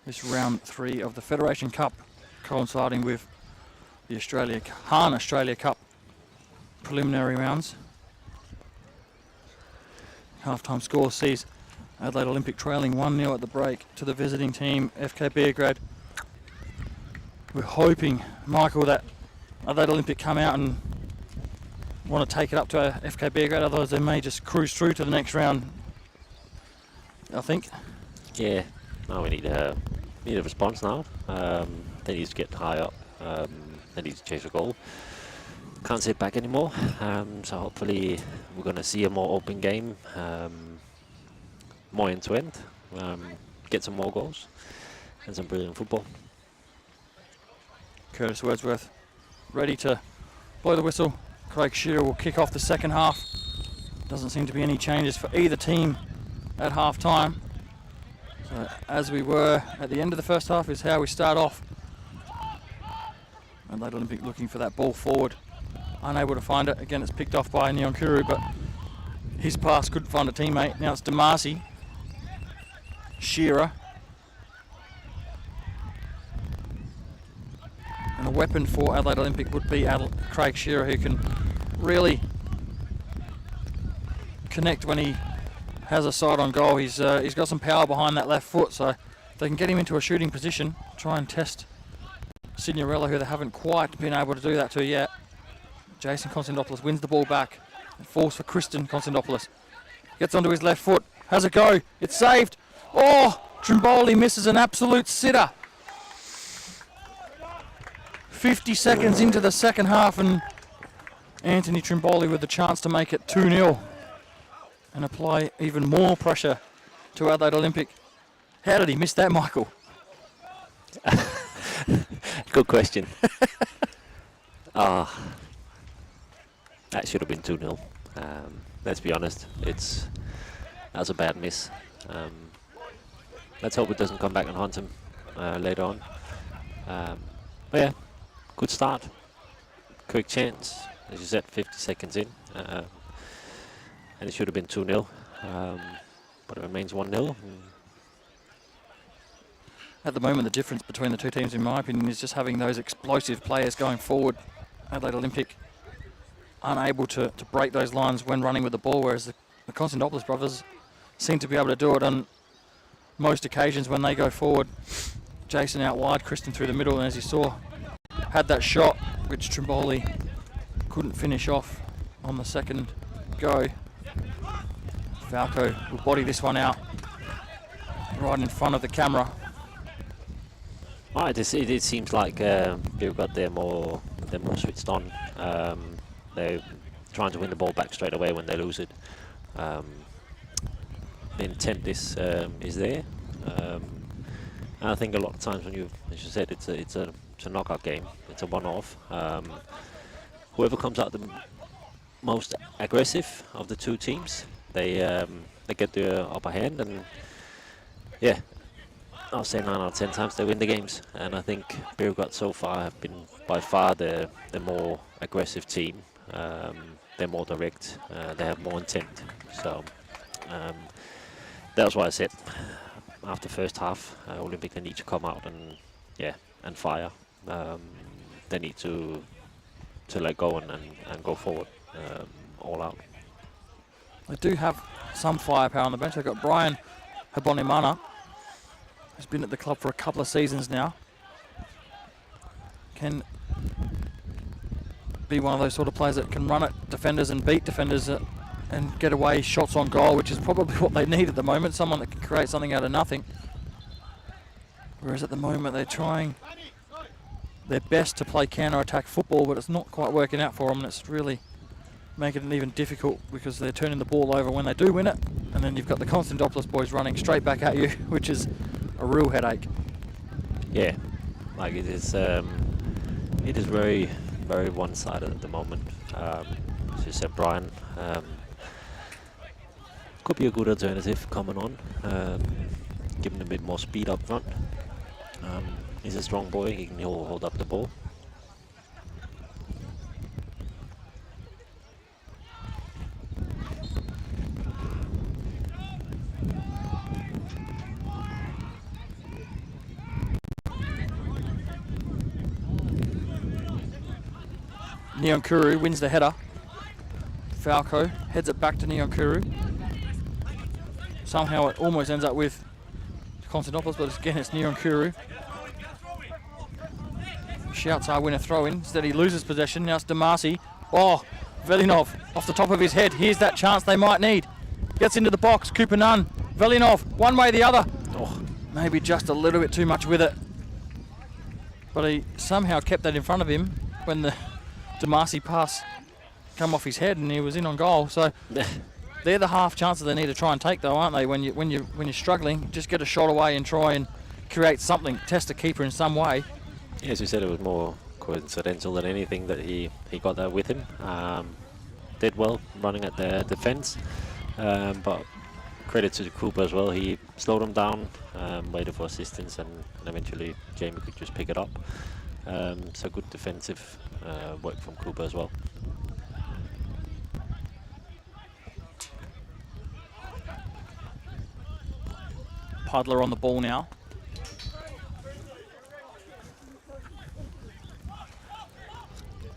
This round 3 of the Federation Cup, coinciding with the Hahn Australia Cup preliminary rounds. Half-time score sees Adelaide Olympic trailing 1-0 at the break to the visiting team, FK Beograd. We're hoping, Michael, that Adelaide Olympic come out and want to take it up to FK Beograd, otherwise they may just cruise through to the next round, I think. Yeah, now we need a response now. They need to get high up. They need to chase a goal. Can't sit back anymore. So hopefully we're going to see a more open game, more end-to-end, get some more goals and some brilliant football. Curtis Wordsworth ready to blow the whistle. Craig Shearer will kick off the second half. Doesn't seem to be any changes for either team at half time. So as we were at the end of the first half is how we start off. Adelaide Olympic looking for that ball forward. Unable to find it. Again, it's picked off by Nyonkuru, but his pass couldn't find a teammate. Now it's Damasi. Shearer. And a weapon for Adelaide Olympic would be Craig Shearer, who can really connect when he has a side on goal. He's got some power behind that left foot, so if they can get him into a shooting position, try and test Signorella, who they haven't quite been able to do that to yet. Jason Konstantopoulos wins the ball back. It falls for Kristen Konstantopoulos. Gets onto his left foot, has a go, it's saved. Oh, Trimboli misses an absolute sitter. 50 seconds into the second half, and Anthony Trimboli with the chance to make it 2-0 and apply even more pressure to Adelaide Olympic. How did he miss that, Michael? Good question. That should have been 2-0. Let's be honest, that's a bad miss. Let's hope it doesn't come back and haunt him later on. But yeah, good start. Quick chance, as you said, 50 seconds in. And it should have been 2-0. But it remains 1-0. At the moment, the difference between the two teams, in my opinion, is just having those explosive players going forward. Adelaide Olympic unable to break those lines when running with the ball, whereas the Konstantopoulos brothers seem to be able to do it on most occasions when they go forward. Jason out wide, Kristen through the middle, and as you saw, had that shot, which Trimboli couldn't finish off on the second go. Falco will body this one out right in front of the camera. Right, it seems like Beograd, they're more switched on. They're trying to win the ball back straight away when they lose it. The intent is there. And I think a lot of times when as you said, it's a knockout game. It's a one-off. Whoever comes out the most aggressive of the two teams, they get the upper hand, and yeah, I'll say 9 out of 10 times they win the games. And I think Beograd so far have been by far the more aggressive team. They're more direct. They have more intent. So that's why I said after first half, Olympic, they need to come out and fire. They need to let go and go forward all out. They do have some firepower on the bench. They've got Brian Habonimana, who's been at the club for a couple of seasons now. Can be one of those sort of players that can run at defenders and beat defenders and get away shots on goal, which is probably what they need at the moment. Someone that can create something out of nothing. Whereas at the moment they're trying their best to play counter-attack football, but it's not quite working out for them, and it's really making it even difficult because they're turning the ball over when they do win it, and then you've got the Konstantopoulos boys running straight back at you, which is a real headache. Yeah, like it is very, very one-sided at the moment. As you said, Brian, could be a good alternative coming on, giving a bit more speed up front. He's a strong boy, he can hold up the ball. Nyonkuru wins the header. Falco heads it back to Nyonkuru. Somehow it almost ends up with Constantopoulos, but again it's Nyonkuru. Shouts our winner throw-in. Instead he loses possession. Now it's Damasi. Oh, Velinov off the top of his head. Here's that chance they might need. Gets into the box. Cooper Nunn. Velinov, one way or the other. Oh, maybe just a little bit too much with it. But he somehow kept that in front of him when the Damasi pass come off his head and he was in on goal. So they're the half chances they need to try and take, though, aren't they? When you're struggling, just get a shot away and try and create something. Test the keeper in some way. Yeah, as you said, it was more coincidental than anything that he got that with him. Did well running at the defence, but credit to Cooper as well. He slowed him down, waited for assistance, and eventually Jamie could just pick it up. So good defensive work from Cooper as well. Puddler on the ball now.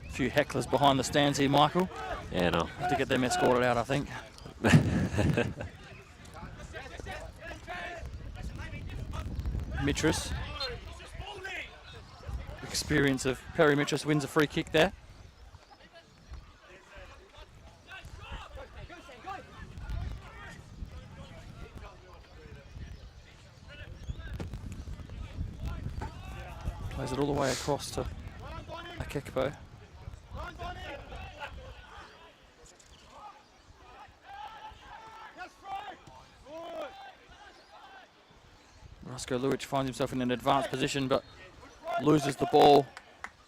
A few hecklers behind the stands here, Michael. Yeah, no. Have to get them escorted out, I think. Mitras. Experience of Perry Mitras wins a free kick there. Plays it all the way across to Akekpo. Roscoe Luic finds himself in an advanced position but loses the ball,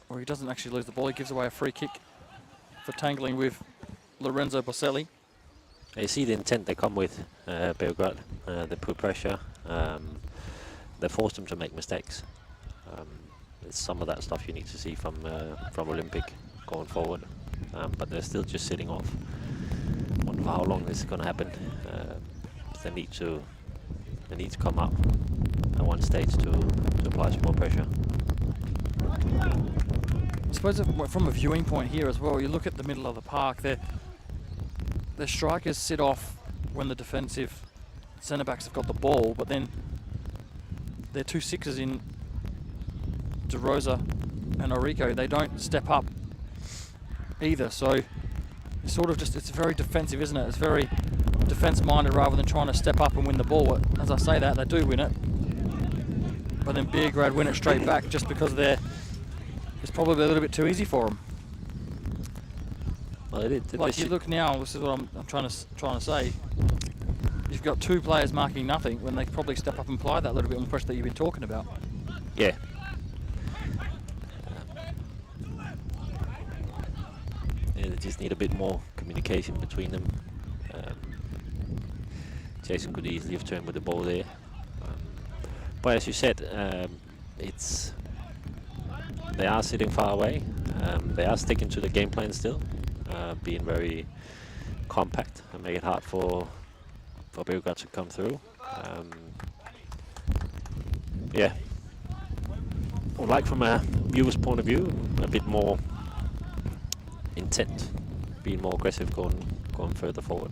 or he doesn't actually lose the ball, he gives away a free kick for tangling with Lorenzo Boselli. You see the intent they come with, Beograd. They put pressure, they force them to make mistakes. It's some of that stuff you need to see from Olympic going forward, but they're still just sitting off. Wonder how long this is going to happen. They need to come up at one stage to apply some more pressure. I suppose from a viewing point here as well, you look at the middle of the park, the strikers sit off when the defensive centre-backs have got the ball, but then their 2 sixers in De Rosa and Orico, they don't step up either, so it's sort of just, it's very defensive, isn't it? It's very defence-minded rather than trying to step up and win the ball. As I say that, they do win it, but then Beograd win it straight back just because it's probably a little bit too easy for them. Well, like you look now, this is what I'm trying to say. You've got 2 players marking nothing when they probably step up and apply that little bit more pressure that you've been talking about. Yeah. Yeah, they just need a bit more communication between them. Jason could easily have turned with the ball there. But as you said, they are sitting far away. They are sticking to the game plan still, being very compact and make it hard for Beograd to come through. Yeah, well, like from a viewer's point of view, a bit more intent, being more aggressive, going further forward.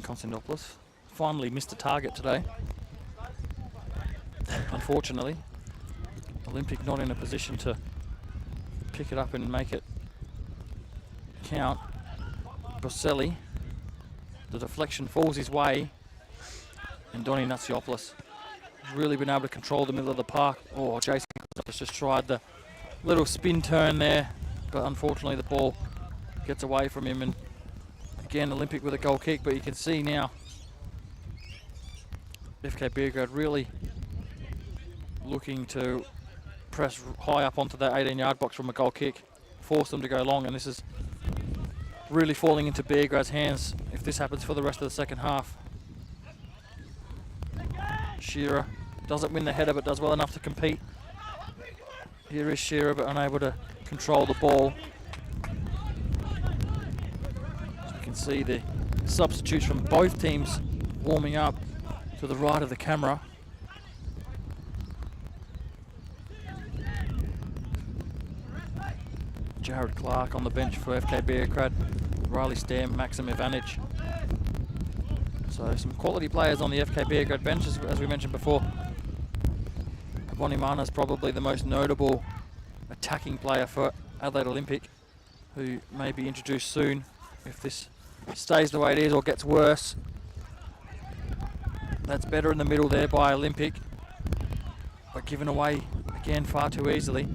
Constantopoulos finally missed a target today. Unfortunately, Olympic not in a position to pick it up and make it count. Boselli, the deflection falls his way, and Donny Natsiopoulos has really been able to control the middle of the park. Oh, Jason Constantopoulos just tried the little spin turn there, but unfortunately the ball gets away from him, and again, Olympic with a goal kick, but you can see now FK Beograd really looking to press high up onto that 18-yard box from a goal kick, force them to go long, and this is really falling into Beograd's hands if this happens for the rest of the second half. Shearer doesn't win the header, but does well enough to compete. Here is Shearer, but unable to control the ball. See the substitutes from both teams warming up to the right of the camera. Jared Clark on the bench for FK Beograd, Riley Stam, Maxim Ivanic. So some quality players on the FK Beograd bench, as we mentioned before. Bonimana is probably the most notable attacking player for Adelaide Olympic, who may be introduced soon if this stays the way it is or gets worse. That's better in the middle there by Olympic, but given away again far too easily.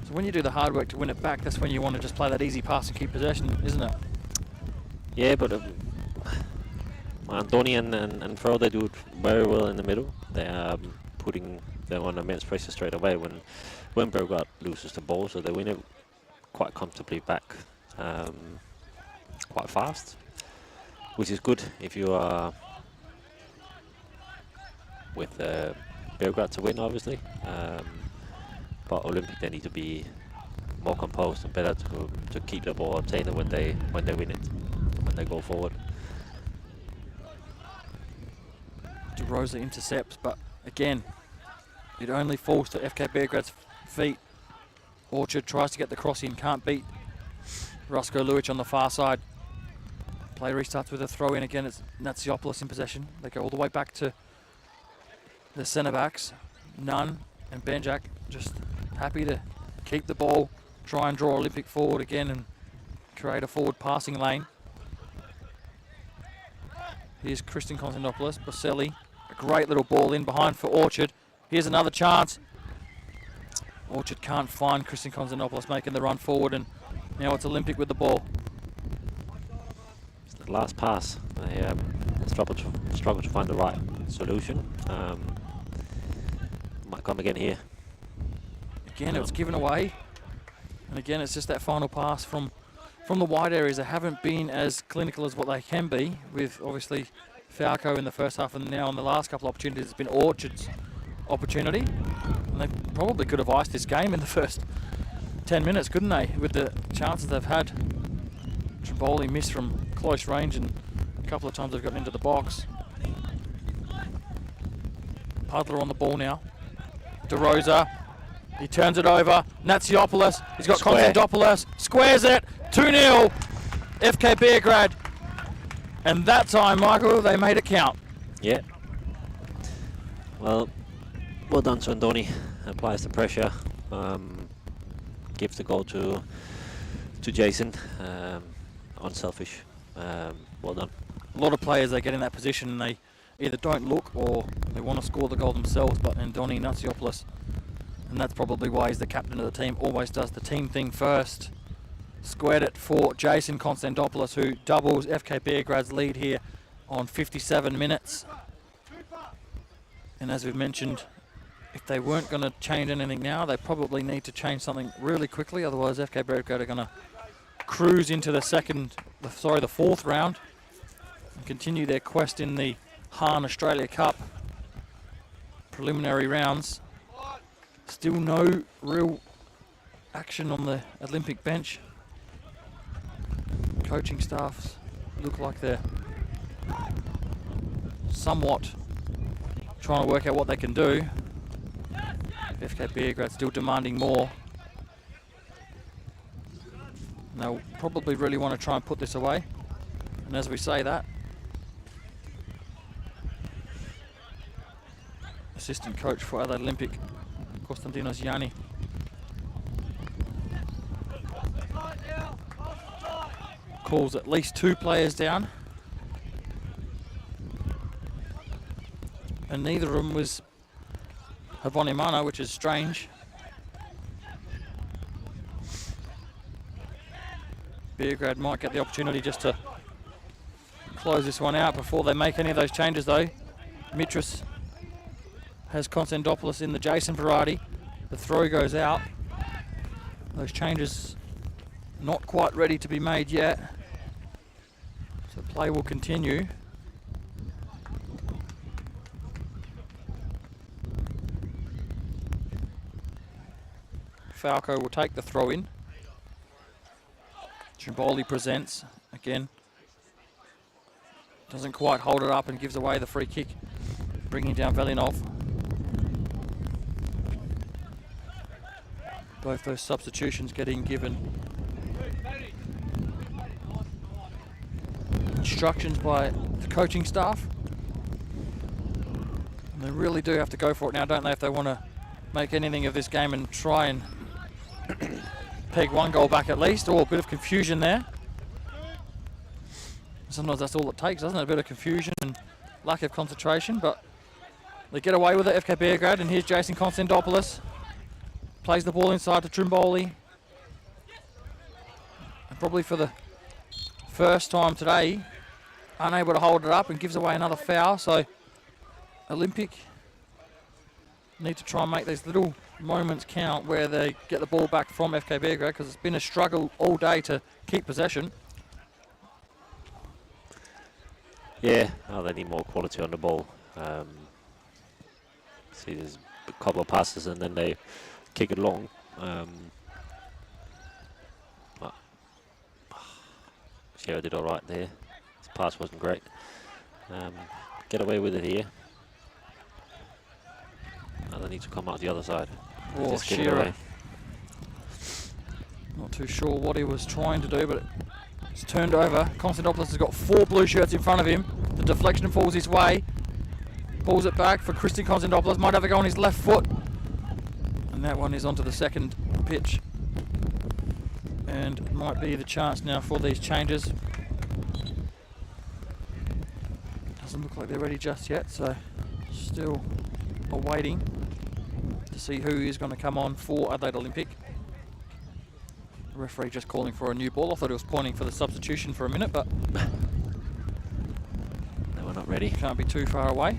So when you do the hard work to win it back, that's when you want to just play that easy pass and keep possession, isn't it? Yeah, but Andoni and Fro, they do it very well in the middle. They are putting them on immense pressure straight away when Beograd loses the ball, so they win it quite comfortably back, quite fast, which is good if you are with Beograd to win, obviously. But Olympic, they need to be more composed and better to keep the ball, obtain it when they win it, when they go forward. De Rosa intercepts, but again, it only falls to FK Beograd's feet. Orchard tries to get the cross in, can't beat Rusko Luic on the far side. Play restarts with a throw in again. It's Natsiopoulos in possession. They go all the way back to the centre backs. Nunn and Benjak just happy to keep the ball, try and draw Olympic forward again and create a forward passing lane. Here's Christian Konstantinopoulos, Boselli, a great little ball in behind for Orchard. Here's another chance. Orchard can't find Christian Konstantinopoulos making the run forward, and now it's Olympic with the ball. It's the last pass. They struggle to find the right solution. Might come again here. Again, it's given away, and again, it's just that final pass from the wide areas. They haven't been as clinical as what they can be, with obviously Falco in the first half, and now in the last couple of opportunities it's been Orchard's opportunity. And they probably could have iced this game in the first 10 minutes, couldn't they, with the chances they've had. Trimboli missed from close range, and a couple of times they've gotten into the box. Puddler on the ball now. De Rosa, he turns it over. Natsiopoulos, he's got Konstantopoulos, squares it. 2-0, FK Beograd. And that time, Michael, they made it count. Yeah. Well done to Andoni. Applies the pressure. Gives the goal to Jason. Unselfish. Well done. A lot of players, they get in that position and they either don't look or they want to score the goal themselves, but Andoni Natsiopoulos, and that's probably why he's the captain of the team, always does the team thing first. Squared it for Jason Konstantopoulos, who doubles FK Beograd's lead here on 57 minutes. And as we've mentioned, if they weren't going to change anything now, they probably need to change something really quickly, otherwise FK Beograd are going to cruise into the fourth round and continue their quest in the Hahn Australia Cup preliminary rounds. Still no real action on the Olympic bench. Coaching staffs look like they're somewhat trying to work out what they can do. FK Beograd still demanding more. And they'll probably really want to try and put this away. And as we say that, assistant coach for Adelaide Olympic, Konstantinos Yanni, calls at least 2 players down, and neither of them was Havonimana, which is strange. Beograd might get the opportunity just to close this one out before they make any of those changes though. Mitras has Konstantopoulos in the Jason variety. The throw goes out. Those changes not quite ready to be made yet. So play will continue. Falco will take the throw in. Trimboli presents again. Doesn't quite hold it up and gives away the free kick, bringing down Velinov. Both those substitutions getting given instructions by the coaching staff. And they really do have to go for it now, don't they, if they want to make anything of this game and try and peg one goal back at least. Oh, a bit of confusion there. Sometimes that's all it takes, doesn't it? A bit of confusion and lack of concentration, but they get away with it, FK Beograd, and here's Jason Konstantopoulos. Plays the ball inside to Trimboli. And probably for the first time today, unable to hold it up and gives away another foul. So Olympic need to try and make these little moments count where they get the ball back from FK Beograd, because it's been a struggle all day to keep possession. Yeah, oh, they need more quality on the ball. See, there's a couple of passes and then they kick it long. Shera did all right there. His pass wasn't great. Get away with it here. Now they need to come out the other side. Oh, Just get it Shera. away. Not too sure what he was trying to do, but it's turned over. Konstantopoulos has got 4 blue shirts in front of him. The deflection falls his way. Pulls it back for Christian Konstantopoulos. Might have a go on his left foot. And that one is onto the second pitch. And might be the chance now for these changes. Doesn't look like they're ready just yet, so still awaiting to see who is going to come on for Adelaide Olympic. The referee just calling for a new ball. I thought he was pointing for the substitution for a minute, but they were not ready. Can't be too far away.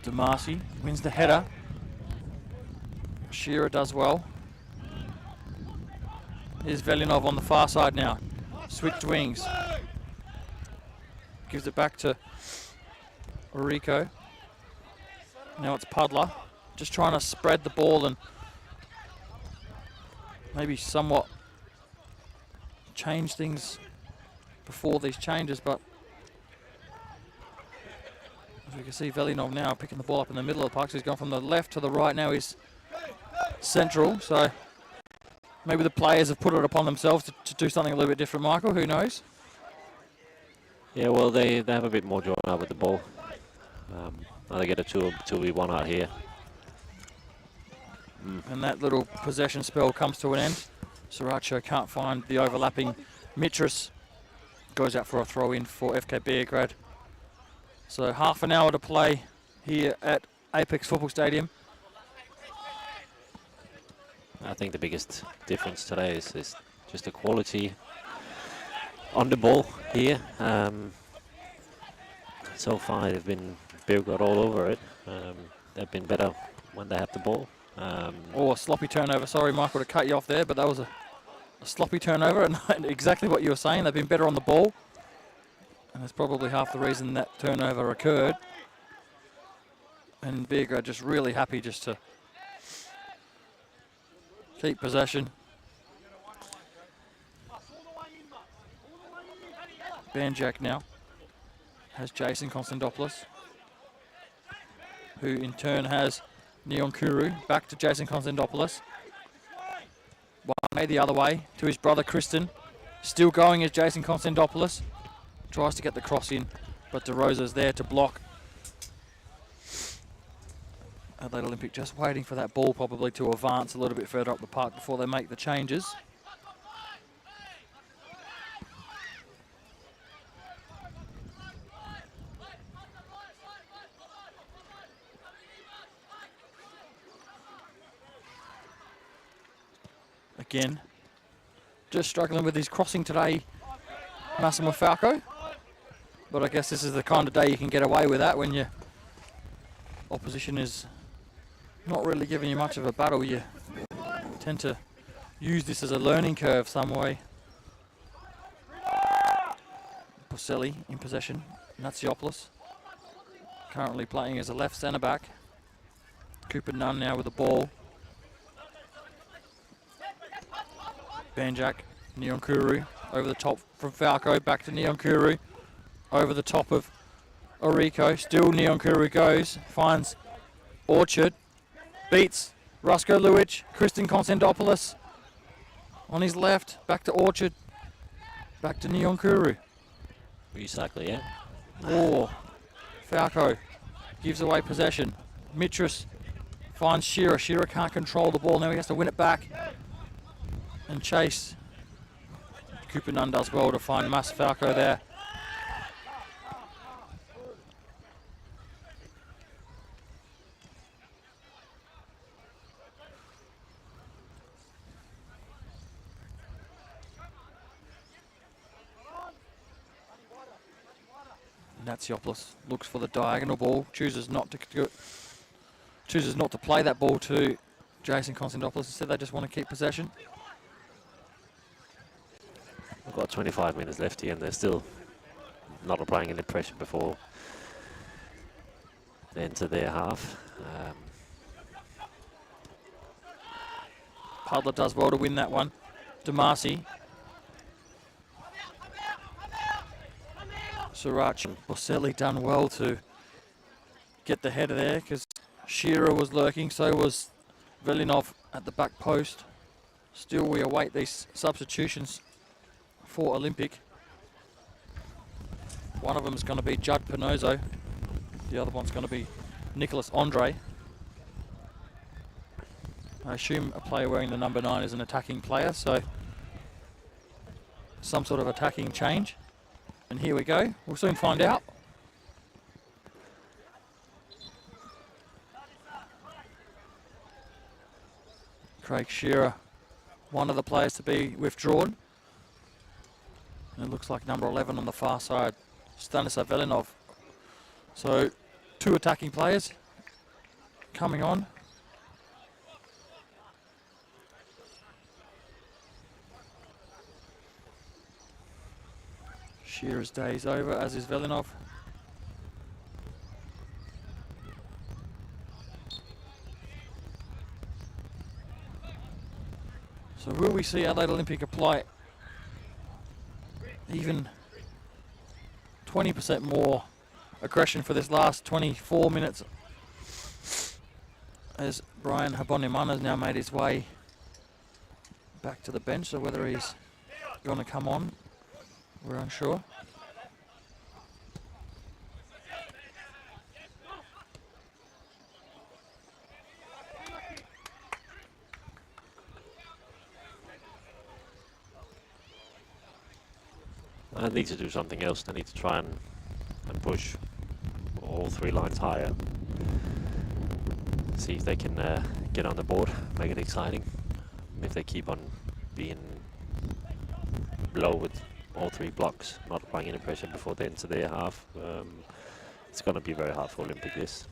Damasi wins the header. Shearer does well. Here's Velinov on the far side now. Switched wings. Gives it back to Orico. Now it's Puddler. Just trying to spread the ball and maybe somewhat change things before these changes, but as we can see, Velinov now picking the ball up in the middle of the park. So he's gone from the left to the right. Now he's central. So maybe the players have put it upon themselves to do something a little bit different, Michael. Who knows? Yeah, well, they have a bit more drawn out with the ball. Now they get a 2v1 out here. And that little possession spell comes to an end. Sriracha can't find the overlapping Mitras. Goes out for a throw in for FK Beograd. So half an hour to play here at Apex Football Stadium. I think the biggest difference today is just the quality on the ball here. So far they've been Beograd all over it. They've been better when they have the ball. A sloppy turnover. Sorry, Michael, to cut you off there, but that was a sloppy turnover, and exactly what you were saying. They've been better on the ball, and that's probably half the reason that turnover occurred. And Beograd just really happy just to keep possession. Banjak now has Jason Konstantopoulos, who in turn has Neon Kuru. Back to Jason Konstantopoulos. One way the other way to his brother Kristen. Still going as Jason Konstantopoulos. Tries to get the cross in, but De Rosa's there to block. Adelaide Olympic just waiting for that ball probably to advance a little bit further up the park before they make the changes. Again, just struggling with his crossing today, Massimo Falco. But I guess this is the kind of day you can get away with that when your opposition is not really giving you much of a battle. You tend to use this as a learning curve some way. Porcelli in possession. Natsiopoulos currently playing as a left centre back. Cooper Nunn now with the ball. Banjak, Neon Kuru over the top from Falco, back to Neon Kuru, over the top of Orico. Still Neon Kuru goes. Finds Orchard. Beats Rusko Luic. Kristin Konstantopoulos on his left. Back to Orchard. Back to Neon Kuru. Exactly, yeah. Oh, Falco gives away possession. Mitras finds Shearer. Shearer can't control the ball. Now he has to win it back and chase. Cooper Nunn does well to find Mas Falco there. Natsiopoulos looks for the diagonal ball, chooses not to play that ball to Jason Konstantopoulos. Instead, they just want to keep possession. We've got 25 minutes left here, and they're still not applying any pressure before they enter their half. Pudler does well to win that one. Damasi. Sriracha Boselli done well to get the header there because Shearer was lurking, so was Velinov at the back post. Still, we await these substitutions for Olympic. One of them is going to be Judd Pinozo. The other one's going to be Nicholas Andre. I assume a player wearing the number 9 is an attacking player, so some sort of attacking change. And here we go. We'll soon find out. Craig Shearer, one of the players to be withdrawn. And it looks like number 11 on the far side, Stanislav Velinov. So 2 attacking players coming on. Shearer's day is over, as is Velinov. So will we see Adelaide Olympic apply even 20% more aggression for this last 24 minutes? As Brian Haboniman has now made his way back to the bench, so whether he's going to come on, we're unsure. I need to do something else. They need to try and push all 3 lines higher. See if they can get on the board, make it exciting. If they keep on being low with all 3 blocks, not applying any pressure before they enter their half, it's going to be very hard for Olympic this.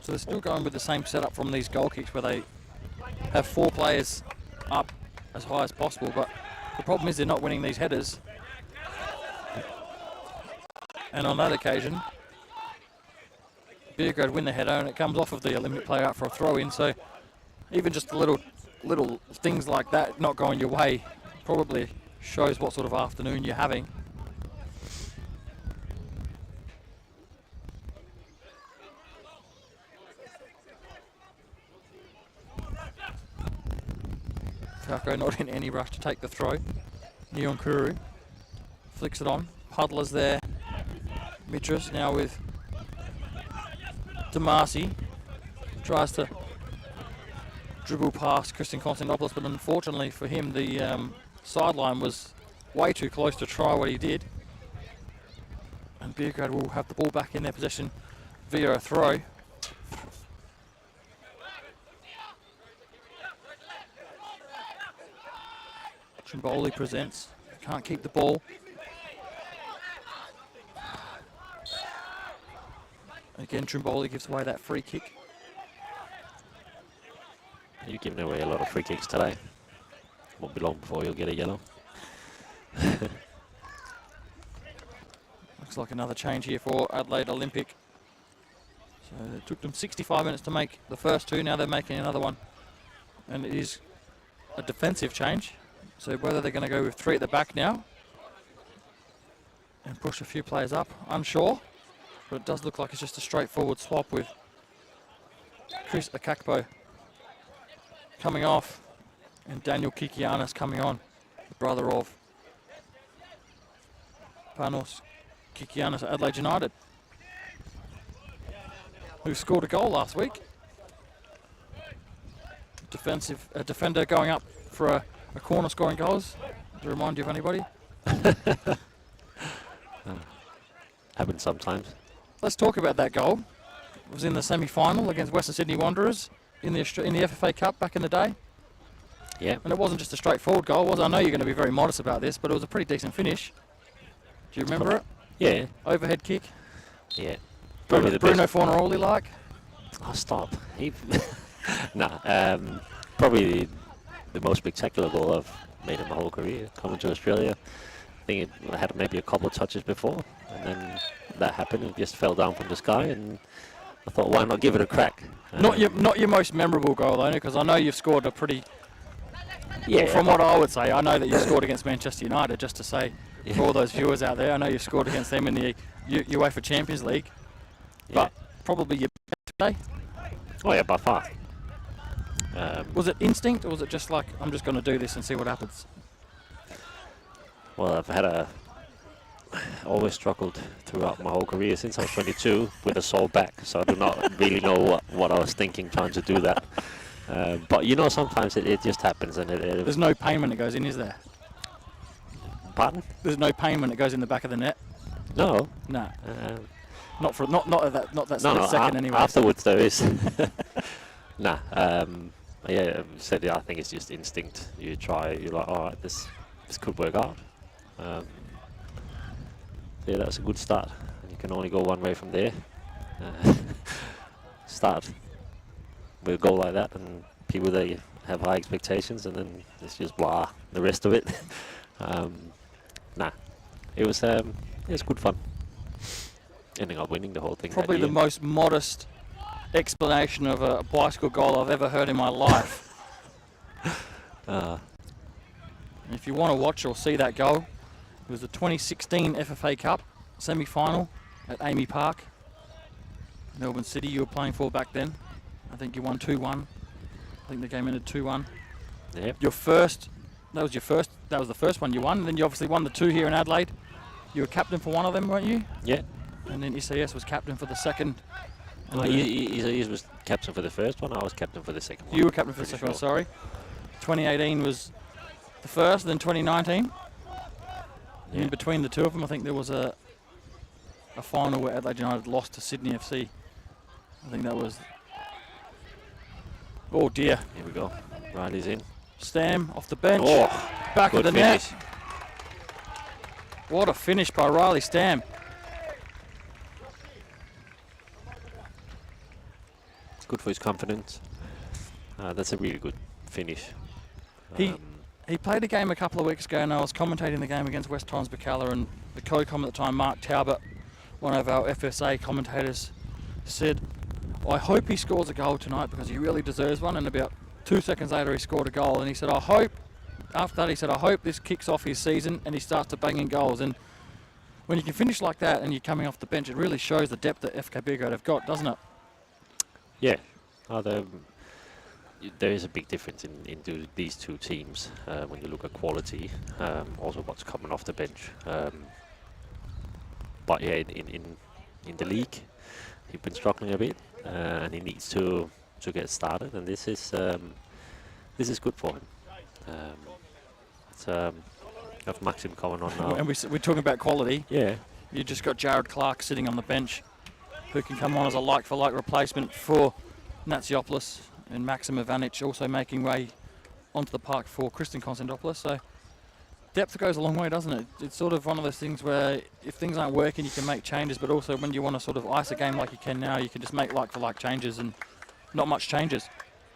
So they're still going with the same setup from these goal kicks where they have 4 players up as high as possible, but the problem is they're not winning these headers. And on that occasion, Beograd win the header and it comes off of the Olympic player out for a throw-in, so even just the little things like that not going your way probably shows what sort of afternoon you're having. Falco not in any rush to take the throw. Neon Kuru flicks it on. Pudler's there. Mitras now with Damasi. Tries to dribble past Kristin Konstantopoulos, but unfortunately for him, the sideline was way too close to try what he did. And Beograd will have the ball back in their possession via a throw. Trimboli presents, can't keep the ball. Again, Trimboli gives away that free kick. You're giving away a lot of free kicks today. Won't be long before you'll get a yellow. Looks like another change here for Adelaide Olympic. So it took them 65 minutes to make the first 2, now they're making another one. And it is a defensive change. So whether they're going to go with 3 at the back now, and push a few players up. Unsure, but it does look like it's just a straightforward swap with Chris Akakpo coming off and Daniel Kikianis coming on, the brother of Panos Kikianis at Adelaide United, who scored a goal last week. Defender going up for a corner scoring goals. To remind you of anybody? Happens sometimes. Let's talk about that goal. It was in the semi-final against Western Sydney Wanderers in the FFA Cup back in the day. Yeah. And it wasn't just a straightforward goal, was it? I know you're going to be very modest about this, but it was a pretty decent finish. Do you remember it? Yeah. Overhead kick. Yeah. Bruno Fornaroli like. Oh, stop. Probably the most spectacular goal I've made in my whole career coming to Australia. I think it had maybe a couple of touches before, and then that happened. It just fell down from the sky, and I thought, why not give it a crack? Not your most memorable goal, though, because I know you've scored a pretty... Yeah. From what I would say, I know that you scored against Manchester United, just to say, for all those viewers out there, I know you've scored against them in the UEFA Champions League, but probably your best today. Oh yeah, by far. Was it instinct, or was it just like, I'm just going to do this and see what happens? Well, always struggled throughout my whole career since I was 22 with a sore back, so I do not really know what I was thinking trying to do that. But you know, sometimes it just happens, and there's no pain when it goes in, is there? Pardon? There's no pain when it goes in the back of the net. No. No. Not at that second anyway. Afterwards there is. Nah. Yeah. I think it's just instinct. You try. You're like, all right, this could work out. Yeah, that's a good start. You can only go one way from there. Start with a goal like that, and people they have high expectations, and then it's just blah. The rest of it. It was good fun. Ending up winning the whole thing. Probably the most modest explanation of a bicycle goal I've ever heard in my life. If you want to watch or see that goal, it was the 2016 FFA Cup semi-final at Amy Park, Melbourne City. You were playing for back then. I think you won 2-1. I think the game ended 2-1. Yep. That was the first one you won. And then you obviously won the two here in Adelaide. You were captain for one of them, weren't you? Yeah. And then SAS was captain for the second. He was captain for the first one. I was captain for the second one. You were captain for the second one, sorry. 2018 was the first, then 2019. In between the two of them, I think there was a final where Adelaide United lost to Sydney FC. I think that was... Oh dear. Here we go. Riley's in. Stam off the bench. Oh, back of the finish. net. What a finish by Riley Stam. Good for his confidence. That's a really good finish. He played a game a couple of weeks ago, and I was commentating the game against West Torrens Bacalla, and the co-com at the time, Mark Taubert, one of our FSA commentators, said, I hope he scores a goal tonight because he really deserves one. And about 2 seconds later he scored a goal, and he said, I hope this kicks off his season and he starts to bang in goals. And when you can finish like that and you're coming off the bench, it really shows the depth that FK Beograd have got, doesn't it? Yeah. There is a big difference in these two teams when you look at quality, also what's coming off the bench. But yeah, in the league, he's been struggling a bit, and he needs to get started. And this is good for him. Have Maxim coming on now. And we're talking about quality. Yeah. You just got Jared Clark sitting on the bench, who can come on as a like-for-like replacement for Natsiopoulos, and Maxim Ivanic also making way onto the park for Kristen Konstantopoulos. So depth goes a long way, doesn't it? It's sort of one of those things where if things aren't working, you can make changes, but also when you want to sort of ice a game like you can now, you can just make like-for-like changes, and not much changes.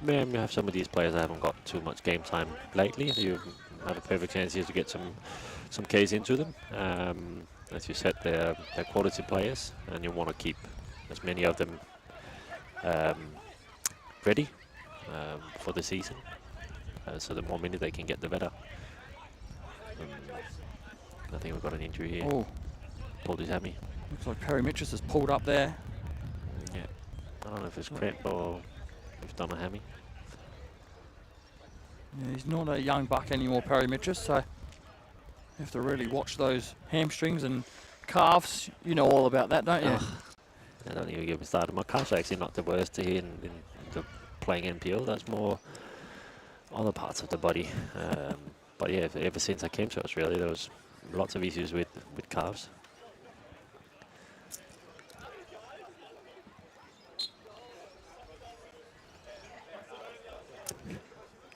Yeah, you have some of these players that haven't got too much game time lately. You have a perfect chance here to get some Ks into them. As you said, they're quality players, and you want to keep as many of them ready for the season. So the more minutes they can get, the better. I think we've got an injury here. Oh, pulled his hammy. Looks like Perry Mitchell has pulled up there. Yeah. I don't know if it's cramp or he's done a hammy. Yeah, he's not a young buck anymore, Perry Mitchell, so you have to really watch those hamstrings and calves. You know all about that, don't you? I don't even get me started. My calves are actually not the worst here in the playing NPL. That's more other parts of the body. But yeah, ever since I came to Australia, there was lots of issues with calves.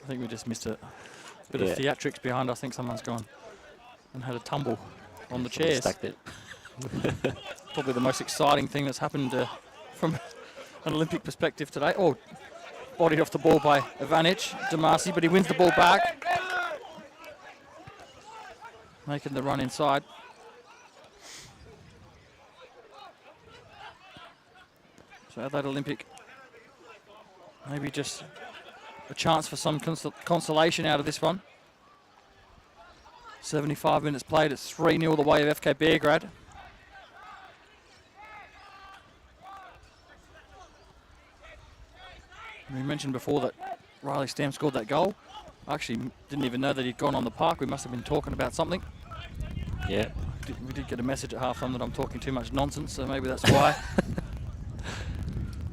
I think we just missed a bit of theatrics behind us. I think someone's gone and had a tumble on the chairs. Stacked it. Probably the most exciting thing that's happened from an Olympic perspective today. Oh, bodied off the ball by Ivanic, Damasi, but he wins the ball back. Making the run inside. So Adelaide Olympic, maybe just a chance for some consolation out of this one. 75 minutes played, it's 3-0 the way of FK Beograd. We mentioned before that Riley Stam scored that goal. I actually didn't even know that he'd gone on the park. We must have been talking about something. Yeah. We did get a message at halftime that I'm talking too much nonsense, so maybe that's why.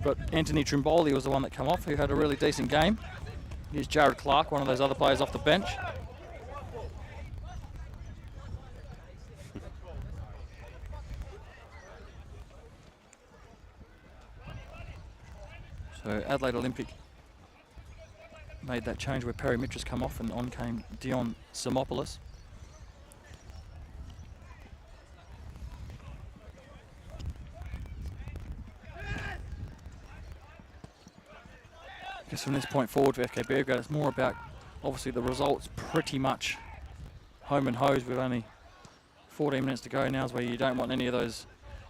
But Anthony Trimboli was the one that came off, who had a really decent game. Here's Jared Clark, one of those other players off the bench. So Adelaide Olympic made that change where Perry Mitchell's come off and on came Dion Simopoulos. I guess from this point forward for FK Beograd, it's more about obviously the results pretty much home and hose with only 14 minutes to go. Now is where you don't want any of those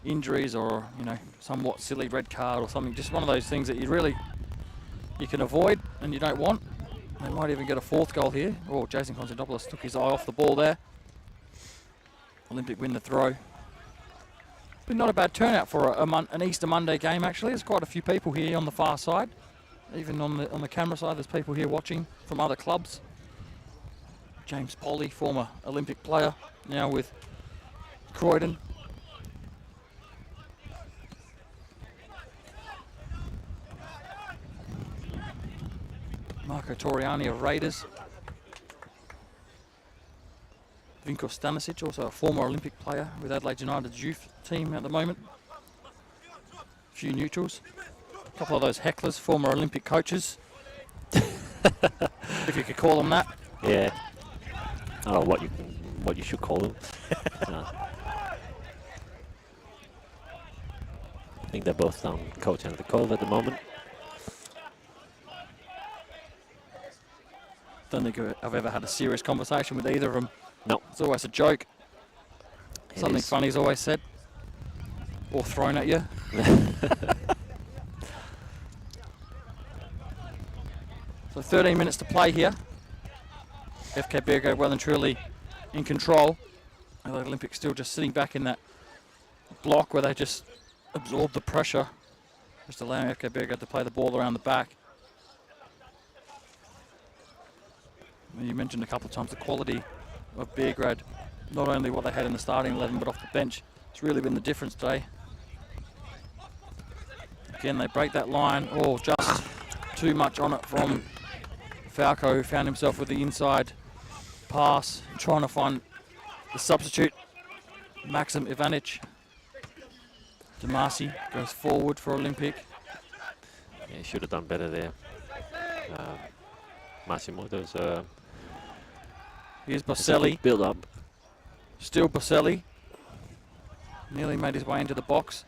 injuries or, you know, somewhat silly red card or something. Just one of those things that you can avoid and you don't want. They might even get a fourth goal here. Oh, Jason Constantopoulos took his eye off the ball there. Olympic win the throw. But not a bad turnout for an Easter Monday game, actually. There's quite a few people here on the far side. Even on the camera side, there's people here watching from other clubs. James Polly, former Olympic player, now with Croydon. Marco Toriani of Raiders. Vinko Stanisic, also a former Olympic player with Adelaide United's youth team at the moment. A few neutrals. A couple of those hecklers, former Olympic coaches. If you could call them that. Yeah. I don't know what you should call them. No. I think they're both down coaching at the Cove at the moment. Don't think I've ever had a serious conversation with either of them. No. It's always a joke. Something funny's always said. Or thrown at you. So 13 minutes to play here. FK Beograd well and truly in control. Adelaide Olympic still just sitting back in that block where they just absorb the pressure. Just allowing FK Beograd to play the ball around the back. You mentioned a couple of times the quality of Beograd, not only what they had in the starting 11 but off the bench. It's really been the difference today. Again, they break that line. Oh, just too much on it from Falco, who found himself with the inside pass, trying to find the substitute, Maxim Ivanic. Damasi goes forward for Olympic. Yeah, he should have done better there. Massimo, there's Here's Boselli. Build up. Still Boselli. Nearly made his way into the box.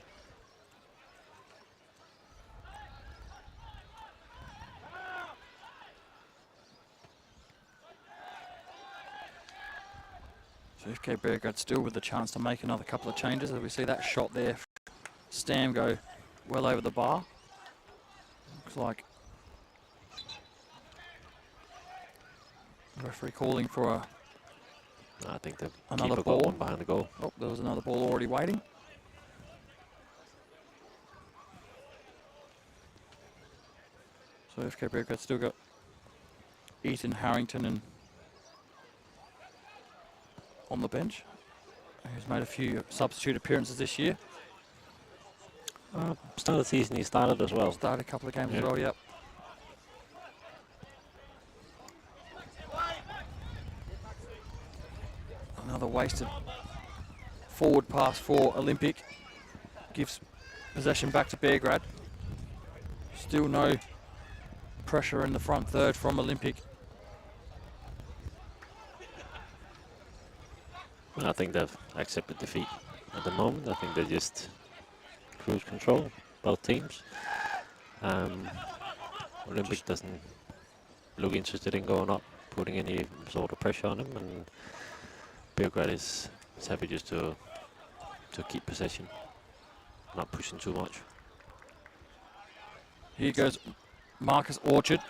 So FK Beograd still with the chance to make another couple of changes. As we see that shot there, Stam go well over the bar. Looks like the referee calling for I think the Another keeper ball. got one behind the goal. Oh, there was another ball already waiting. So FK Beograd still got Ethan Harrington and on the bench, who's made a few substitute appearances this year. Start of the season he started as well. Started a couple of games as well, yep. Another wasted forward pass for Olympic. Gives possession back to Beograd. Still no pressure in the front third from Olympic. I think they've accepted defeat at the moment. I think they're just cruise control, both teams. Olympic doesn't look interested in going up, putting any sort of pressure on them, and Beograd is happy just to keep possession, not pushing too much. Here goes Marcus Orchard.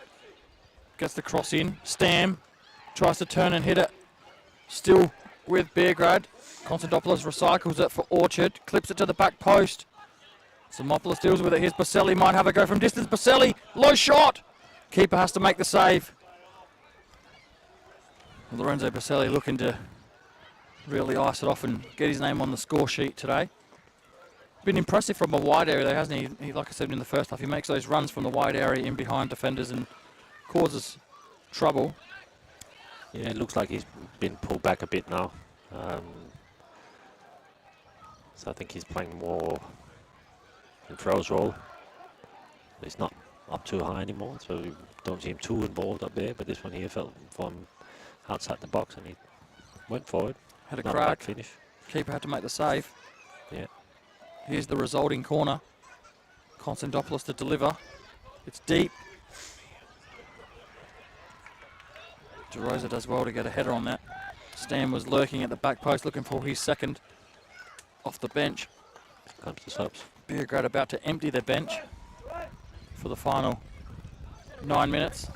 Gets the cross in. Stam tries to turn and hit it. Still with Beograd. Konstantopoulos recycles it for Orchard. Clips it to the back post. Simopoulos deals with it. Here's Baselli. Might have a go from distance. Baselli. Low shot. Keeper has to make the save. Lorenzo Baselli looking to really ice it off and get his name on the score sheet today. Been impressive from a wide area though, hasn't he? Like I said in the first half, he makes those runs from the wide area in behind defenders and causes trouble. Yeah, it looks like he's been pulled back a bit now. So I think he's playing more in Farrell's role. He's not up too high anymore, so you don't see him too involved up there, but this one here felt from outside the box and he went forward. Had a Not crack. bad finish. Keeper had to make the save. Yeah. Here's the resulting corner. Konstantopoulos to deliver. It's deep. DeRosa does well to get a header on that. Stam was lurking at the back post looking for his second off the bench. Comes the subs. Beograd about to empty their bench for the final 9 minutes.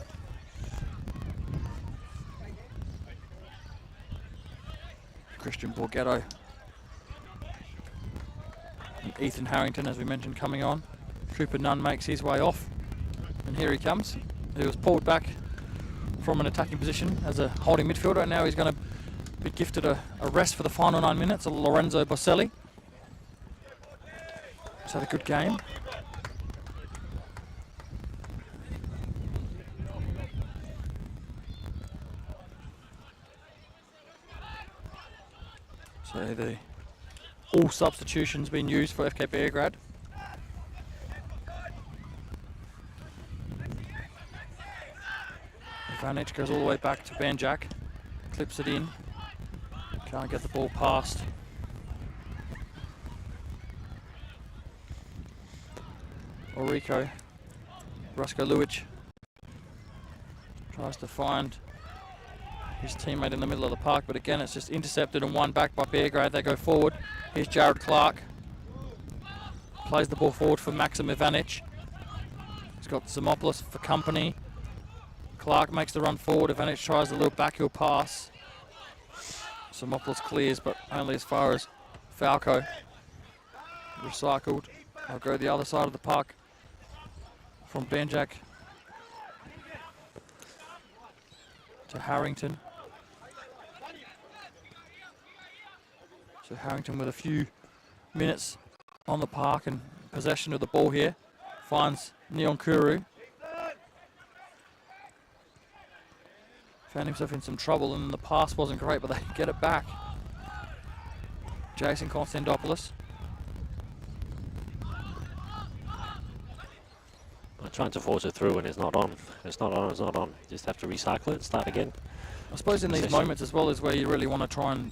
Christian Borghetto and Ethan Harrington, as we mentioned, coming on. Cooper Nunn makes his way off, and here he comes. He was pulled back from an attacking position as a holding midfielder, and now he's going to be gifted a rest for the final 9 minutes. Lorenzo Baselli. He's had a good game. So all substitutions being used for FK Beograd. Ivanic goes all the way back to Banjak, clips it in, can't get the ball past. Orico, Rusko Luic tries to find his teammate in the middle of the park, but again it's just intercepted and won back by Beograd. They go forward. Here's Jared Clark. Plays the ball forward for Maxim Ivanic. He's got Simopoulos for company. Clark makes the run forward. Ivanic tries a little backheel pass. Simopoulos clears, but only as far as Falco. Recycled. I'll go the other side of the park from Banjak to Harrington. So Harrington with a few minutes on the park and possession of the ball here. Finds Neon Kuru. Found himself in some trouble and the pass wasn't great, but they get it back. Jason Konstantopoulos. Trying to force it through and it's not on. It's not on, it's not on. You just have to recycle it, start again. I suppose in these Possession. moments as well is where you really want to try and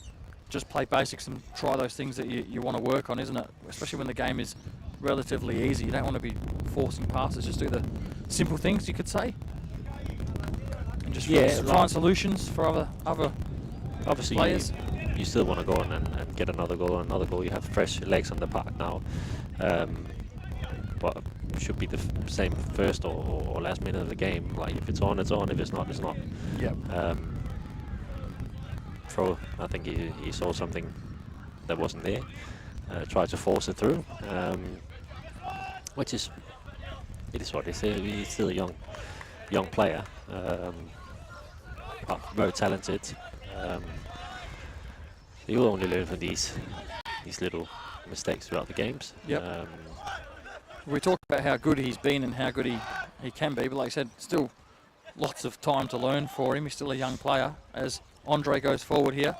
just play basics and try those things that you want to work on, isn't it? Especially when the game is relatively easy. You don't want to be forcing passes, just do the simple things, you could say. And just find solutions for other Obviously players. You still want to go on and get another goal. You have fresh legs on the park now. But it should be the same first or last minute of the game. Like if it's on, it's on. If it's not, it's not. Yep. throw. I think he saw something that wasn't there. Tried to force it through, which is it is what it is. He's still a young player, but very talented. Um, you will only learn from these little mistakes throughout the games. Yep. We talked about how good he's been and how good he can be, but like I said, still lots of time to learn for him. He's still a young player. As Andre goes forward here,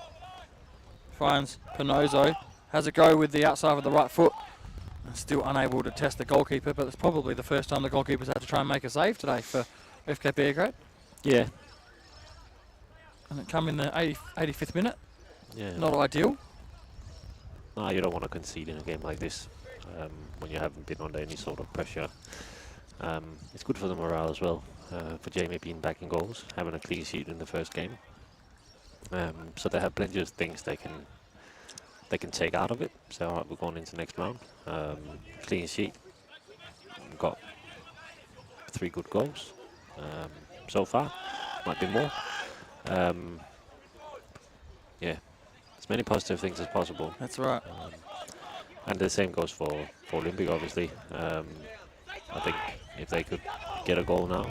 finds Pinozo, has a go with the outside of the right foot, and still unable to test the goalkeeper, but it's probably the first time the goalkeeper's had to try and make a save today for FK Beograd. Yeah. And it come in the 85th minute. Yeah. Not ideal. No, you don't want to concede in a game like this when you haven't been under any sort of pressure. It's good for the morale as well, for Jamie being back in goals, having a clean sheet in the first game. So they have plenty of things they can take out of it. So alright, we're going into next round. Clean sheet. We've got 3 good goals so far. Might be more. Yeah, as many positive things as possible. That's right. And the same goes for Olympic, obviously. I think if they could get a goal now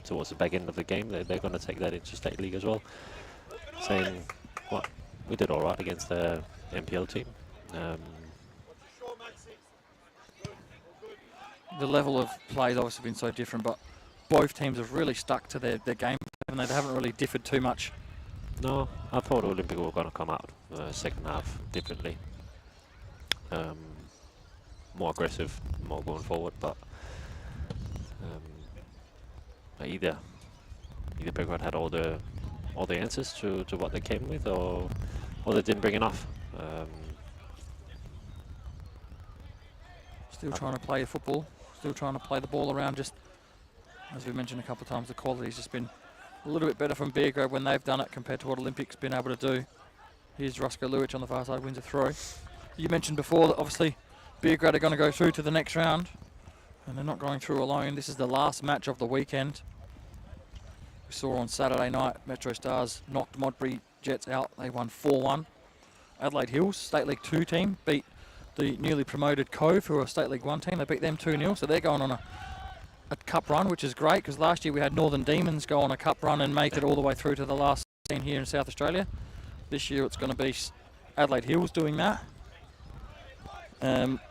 towards the back end of the game, they're going to take that into State League as well. Saying, what, we did all right against the MPL team. The level of play has obviously been so different, but both teams have really stuck to their game, and they haven't really differed too much. No, I thought Olympic were going to come out second half differently. More aggressive, more going forward, but either Beograd had all the answers to what they came with, or they didn't bring enough. Still trying to play football, still trying to play the ball around. Just as we mentioned a couple of times, the quality's just been a little bit better from Beograd when they've done it compared to what Olympic's been able to do. Here's Rusko Luic on the far side, wins a throw. You mentioned before that obviously Beograd are going to go through to the next round, and they're not going through alone. This is the last match of the weekend. We saw on Saturday night, Metro Stars knocked Modbury Jets out. They won 4-1. Adelaide Hills, State League 2 team, beat the newly promoted Cove, who are a State League 1 team. They beat them 2-0, so they're going on a cup run, which is great, because last year we had Northern Demons go on a cup run and make it all the way through to the last scene here in South Australia. This year it's going to be Adelaide Hills doing that.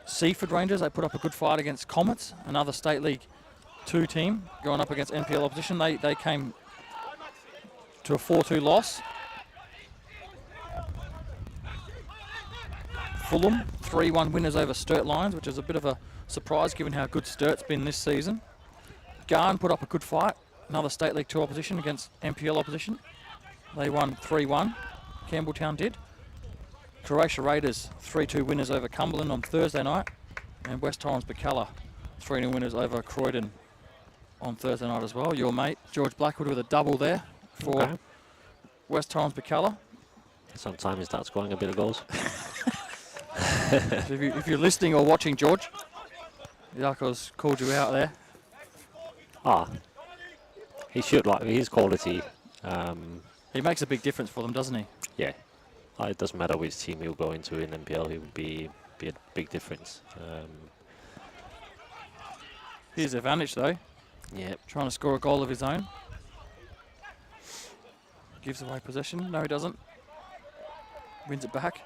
Seaford Rangers, they put up a good fight against Comets, another State League 2 team, going up against NPL opposition. They came to a 4-2 loss. Fulham, 3-1 winners over Sturt Lions, which is a bit of a surprise given how good Sturt's been this season. Garn put up a good fight, another State League 2 opposition against NPL opposition. They won 3-1, Campbelltown did. Croatia Raiders, 3-2 winners over Cumberland on Thursday night. And West Torrens Bacalla, 3-0 winners over Croydon on Thursday night as well. Your mate, George Blackwood, with a double there for West Torrens Bacalla. Sometimes he starts scoring a bit of goals. So if you're listening or watching, George, Yako's called you out there. He should, like his quality. He makes a big difference for them, doesn't he? Yeah. It doesn't matter which team he'll go into in NPL, he would be a big difference. Here's advantage though. Yeah. Trying to score a goal of his own. Gives away possession. No, he doesn't. Wins it back.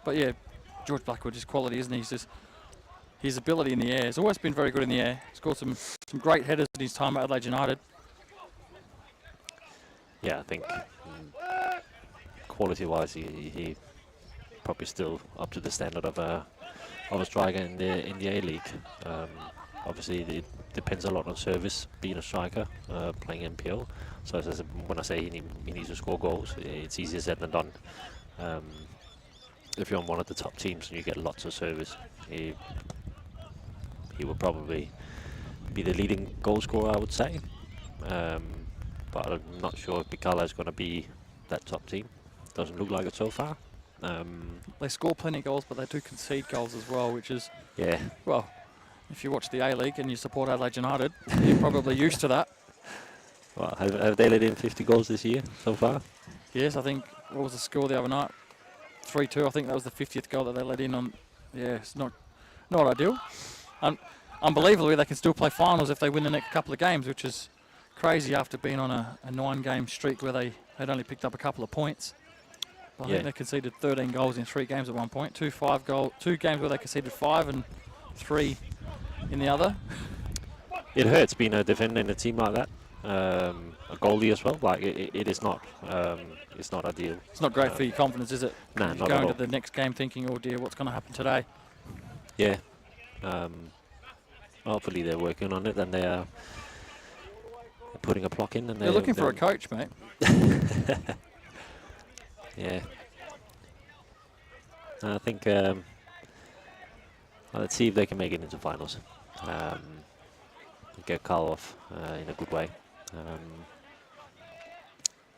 But yeah, George Blackwood is quality, isn't he? His ability in the air. He's always been very good in the air. Scored some great headers in his time at Adelaide United. Yeah, I think quality-wise, he probably still up to the standard of a striker in the A-League. Obviously, it depends a lot on service, being a striker, playing NPL. So when I say he needs to score goals, it's easier said than done. If you're on one of the top teams and you get lots of service, he will probably be the leading goal scorer, I would say. But I'm not sure if Bacalla is going to be that top team. Doesn't look like it so far. They score plenty of goals, but they do concede goals as well, which is, yeah. Well, if you watch the A-League and you support Adelaide United, you're probably used to that. Well, have they let in 50 goals this year so far? Yes, I think, what was the score the other night? 3-2. I think that was the 50th goal that they let in on. Yeah, it's not ideal. Unbelievably, they can still play finals if they win the next couple of games, which is crazy after being on a 9-game streak where they had only picked up a couple of points. I think they conceded 13 goals in 3 games at one point. 2 games where they conceded 5 and 3 in the other. It hurts being a defender in a team like that. A goalie as well. Like it is not. It's not ideal. It's not great for your confidence, is it? No, You're not going at to all. the next game thinking, oh dear, what's going to happen today? Yeah. Hopefully they're working on it and they're putting a block in. And They're looking for a coach, mate. Yeah. I think let's see if they can make it into finals. Get Carl off in a good way.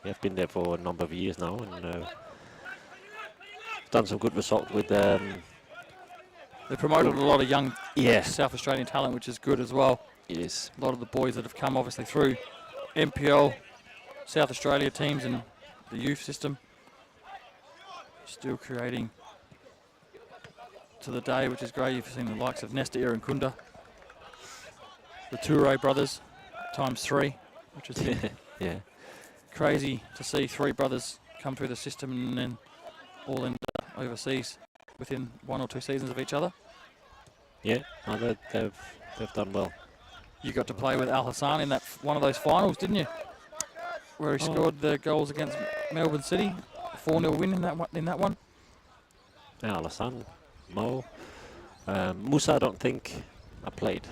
We have been there for a number of years now and done some good results with. They promoted a lot of young South Australian talent, which is good as well. It is. A lot of the boys that have come obviously through MPL, South Australia teams and the youth system. Still creating to the day, which is great. You've seen the likes of Nesta and Kunda. The Toure brothers, ×3, which is yeah. Crazy to see 3 brothers come through the system and then all end up overseas within 1 or 2 seasons of each other. Yeah, they've done well. You got to play with Al Hassan in that one of those finals, didn't you? Where he scored the goals against Melbourne City, 4-0 win in that one. Al Hassan, Mo, Musa. I don't think I played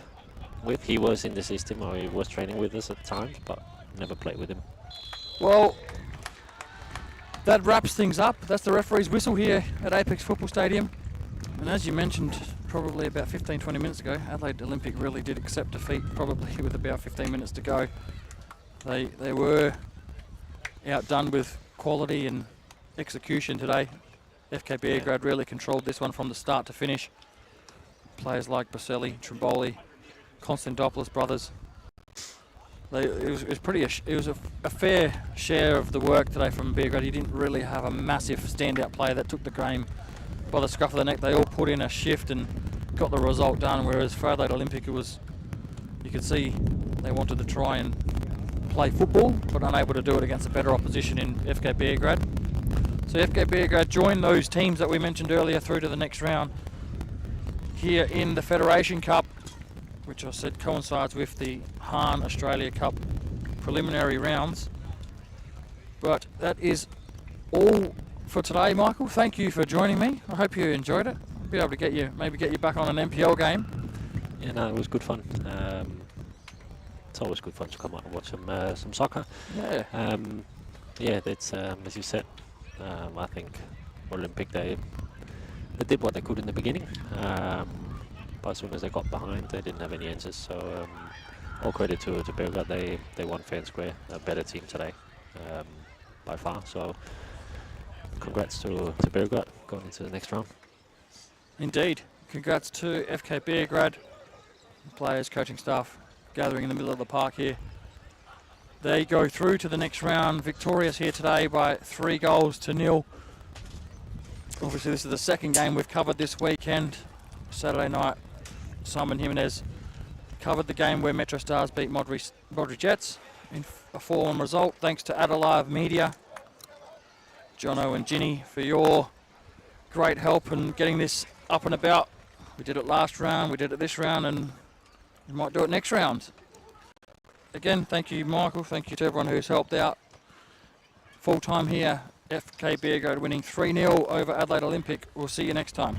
with. He was in the system or he was training with us at times, but never played with him. Well, that wraps things up. That's the referee's whistle here at Apex Football Stadium. And as you mentioned, probably about 15-20 minutes ago, Adelaide Olympic really did accept defeat, probably with about 15 minutes to go. They were outdone with quality and execution today. FK Beograd really controlled this one from the start to finish. Players like Baselli, Trimboli, Konstantopoulos brothers. It was a fair share of the work today from Beograd. He didn't really have a massive standout player that took the game by the scruff of the neck. They all put in a shift and got the result done, whereas for Adelaide Olympic you could see they wanted to try and play football but unable to do it against a better opposition in FK Beograd. So FK Beograd joined those teams that we mentioned earlier through to the next round here in the Federation Cup, which I said coincides with the Hahn Australia Cup preliminary rounds. But that is all for today, Michael. Thank you for joining me. I hope you enjoyed it. I'll be able to maybe get you back on an MPL game. Yeah, no, it was good fun. It's always good fun to come out and watch some soccer. Yeah. Yeah, it's as you said. I think Olympic they did what they could in the beginning. But as soon as they got behind, they didn't have any answers. So all credit to Beograd. They won fair and square. A better team today, by far. So congrats to Beograd going into the next round. Indeed. Congrats to FK Beograd. Players, coaching staff gathering in the middle of the park here. They go through to the next round, victorious here today by 3-0. Obviously this is the second game we've covered this weekend. Saturday night, Simon Jimenez covered the game where Metro Stars beat Modri Jets in a 4-1 result. Thanks to Adelaide Media, Jono and Ginny, for your great help in getting this up and about. We did it last round, we did it this round, and we might do it next round. Again, thank you, Michael. Thank you to everyone who's helped out. Full time here, FK Beograd winning 3-0 over Adelaide Olympic. We'll see you next time.